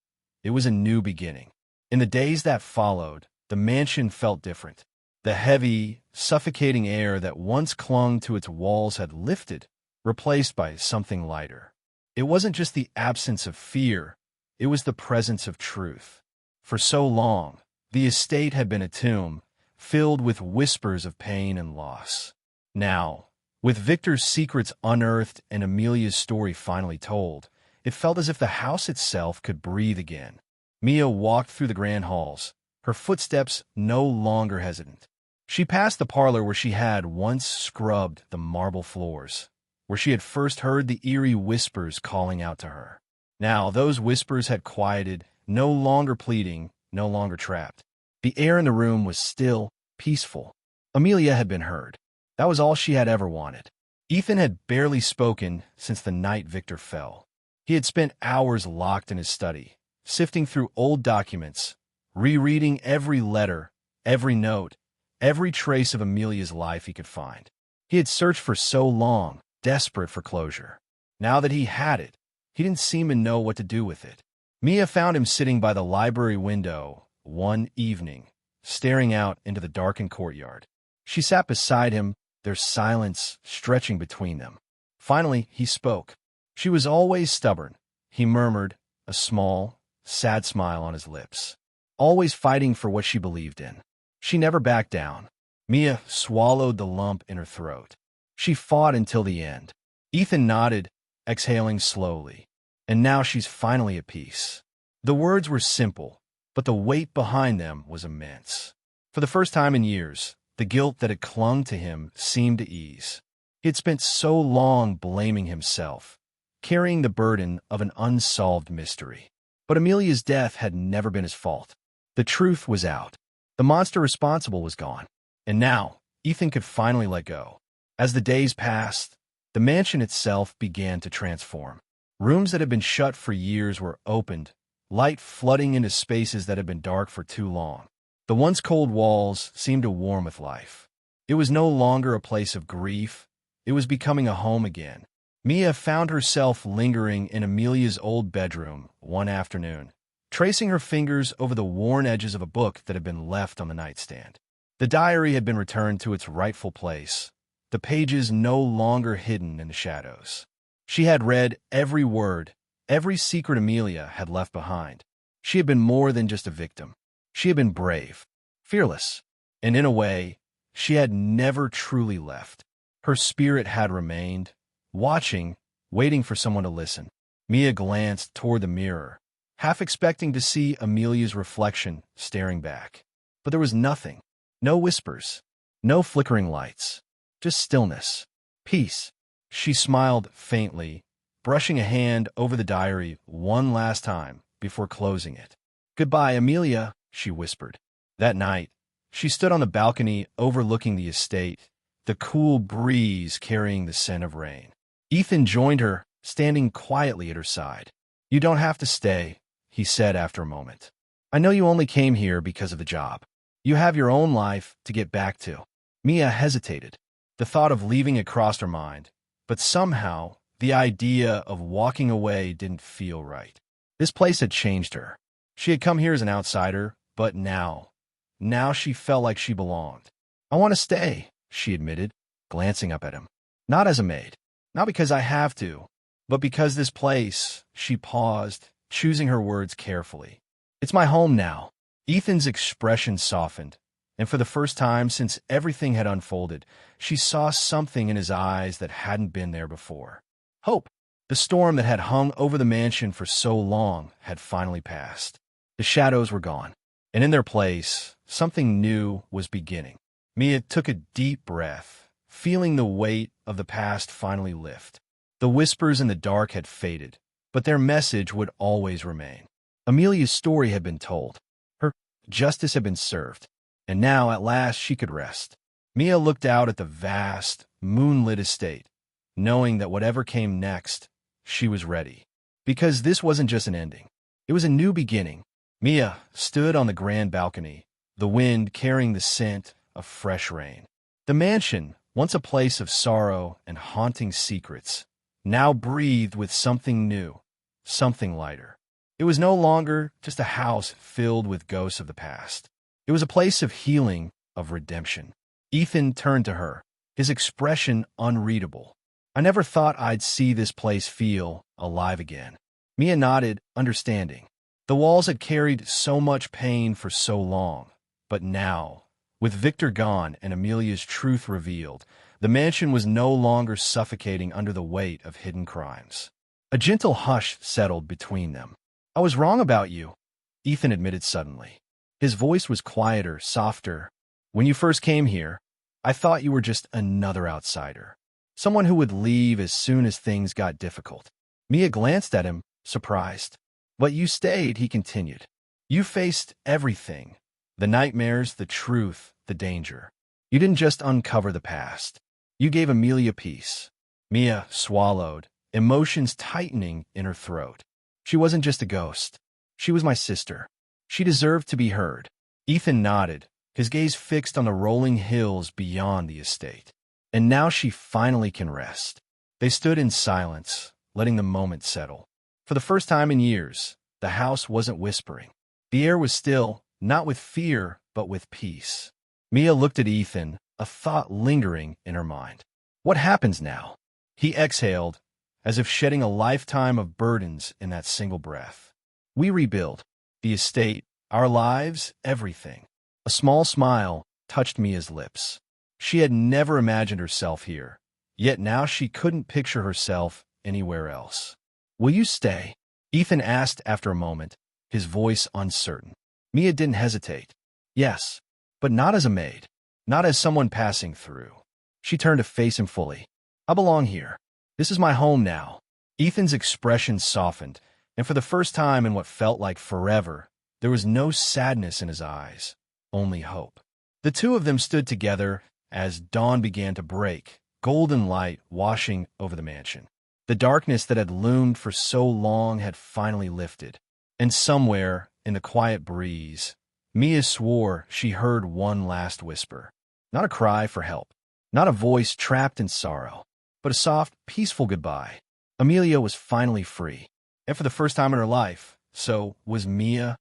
It was a new beginning. In the days that followed, the mansion felt different. The heavy, suffocating air that once clung to its walls had lifted, replaced by something lighter. It wasn't just the absence of fear, it was the presence of truth. For so long, the estate had been a tomb, filled with whispers of pain and loss. Now, with Victor's secrets unearthed and Amelia's story finally told, it felt as if the house itself could breathe again. Mia walked through the grand halls, her footsteps no longer hesitant. She passed the parlor where she had once scrubbed the marble floors, where she had first heard the eerie whispers calling out to her. Now those whispers had quieted, no longer pleading, no longer trapped. The air in the room was still, peaceful. Amelia had been heard. That was all she had ever wanted. Ethan had barely spoken since the night Victor fell. He had spent hours locked in his study, sifting through old documents, rereading every letter, every note, every trace of Amelia's life he could find. He had searched for so long, desperate for closure. Now that he had it, he didn't seem to know what to do with it. Mia found him sitting by the library window one evening, staring out into the darkened courtyard. She sat beside him, their silence stretching between them. Finally, he spoke. She was always stubborn, he murmured, a small, sad smile on his lips. Always fighting for what she believed in. She never backed down. Mia swallowed the lump in her throat. She fought until the end. Ethan nodded, exhaling slowly. And now she's finally at peace. The words were simple, but the weight behind them was immense. For the first time in years, the guilt that had clung to him seemed to ease. He had spent so long blaming himself, carrying the burden of an unsolved mystery. But Amelia's death had never been his fault. The truth was out. The monster responsible was gone. And now, Ethan could finally let go. As the days passed, the mansion itself began to transform. Rooms that had been shut for years were opened, light flooding into spaces that had been dark for too long. The once cold walls seemed to warm with life. It was no longer a place of grief. It was becoming a home again. Mia found herself lingering in Amelia's old bedroom one afternoon, tracing her fingers over the worn edges of a book that had been left on the nightstand. The diary had been returned to its rightful place, the pages no longer hidden in the shadows. She had read every word, every secret Amelia had left behind. She had been more than just a victim. She had been brave, fearless, and in a way, she had never truly left. Her spirit had remained, watching, waiting for someone to listen. Mia glanced toward the mirror, half expecting to see Amelia's reflection staring back. But there was nothing. No whispers, no flickering lights, just stillness, peace. She smiled faintly, brushing a hand over the diary one last time before closing it. "Goodbye, Amelia," she whispered. That night, she stood on the balcony overlooking the estate, the cool breeze carrying the scent of rain. Ethan joined her, standing quietly at her side. You don't have to stay, he said after a moment. I know you only came here because of the job. You have your own life to get back to. Mia hesitated. The thought of leaving had crossed her mind, but somehow the idea of walking away didn't feel right. This place had changed her. She had come here as an outsider, but now she felt like she belonged. I want to stay, she admitted, glancing up at him. Not as a maid. Not because I have to, but because this place, she paused, choosing her words carefully. It's my home now. Ethan's expression softened, and for the first time since everything had unfolded, she saw something in his eyes that hadn't been there before. Hope. The storm that had hung over the mansion for so long had finally passed. The shadows were gone, and in their place, something new was beginning. Mia took a deep breath, feeling the weight of the past finally lift. The whispers in the dark had faded, but their message would always remain. Amelia's story had been told. Her justice had been served, and now at last she could rest. Mia looked out at the vast, moonlit estate, knowing that whatever came next, she was ready. Because this wasn't just an ending. It was a new beginning. Mia stood on the grand balcony, the wind carrying the scent of fresh rain. The mansion, once a place of sorrow and haunting secrets, now breathed with something new, something lighter. It was no longer just a house filled with ghosts of the past. It was a place of healing, of redemption. Ethan turned to her, his expression unreadable. I never thought I'd see this place feel alive again. Mia nodded, understanding. The walls had carried so much pain for so long, but now, with Victor gone and Amelia's truth revealed, the mansion was no longer suffocating under the weight of hidden crimes. A gentle hush settled between them. I was wrong about you, Ethan admitted suddenly. His voice was quieter, softer. When you first came here, I thought you were just another outsider. Someone who would leave as soon as things got difficult. Mia glanced at him, surprised. But you stayed, he continued. You faced everything. The nightmares, the truth, the danger. You didn't just uncover the past. You gave Amelia peace. Mia swallowed, emotions tightening in her throat. She wasn't just a ghost. She was my sister. She deserved to be heard. Ethan nodded, his gaze fixed on the rolling hills beyond the estate. And now she finally can rest. They stood in silence, letting the moment settle. For the first time in years, the house wasn't whispering. The air was still, not with fear, but with peace. Mia looked at Ethan, a thought lingering in her mind. What happens now? He exhaled, as if shedding a lifetime of burdens in that single breath. We rebuild. The estate, our lives, everything. A small smile touched Mia's lips. She had never imagined herself here, yet now she couldn't picture herself anywhere else. Will you stay? Ethan asked after a moment, his voice uncertain. Mia didn't hesitate. Yes, but not as a maid, not as someone passing through. She turned to face him fully. I belong here. This is my home now. Ethan's expression softened, and for the first time in what felt like forever, there was no sadness in his eyes, only hope. The two of them stood together as dawn began to break, golden light washing over the mansion. The darkness that had loomed for so long had finally lifted, and somewhere in the quiet breeze, Mia swore she heard one last whisper. Not a cry for help, not a voice trapped in sorrow, but a soft, peaceful goodbye. Amelia was finally free, and for the first time in her life, so was Mia,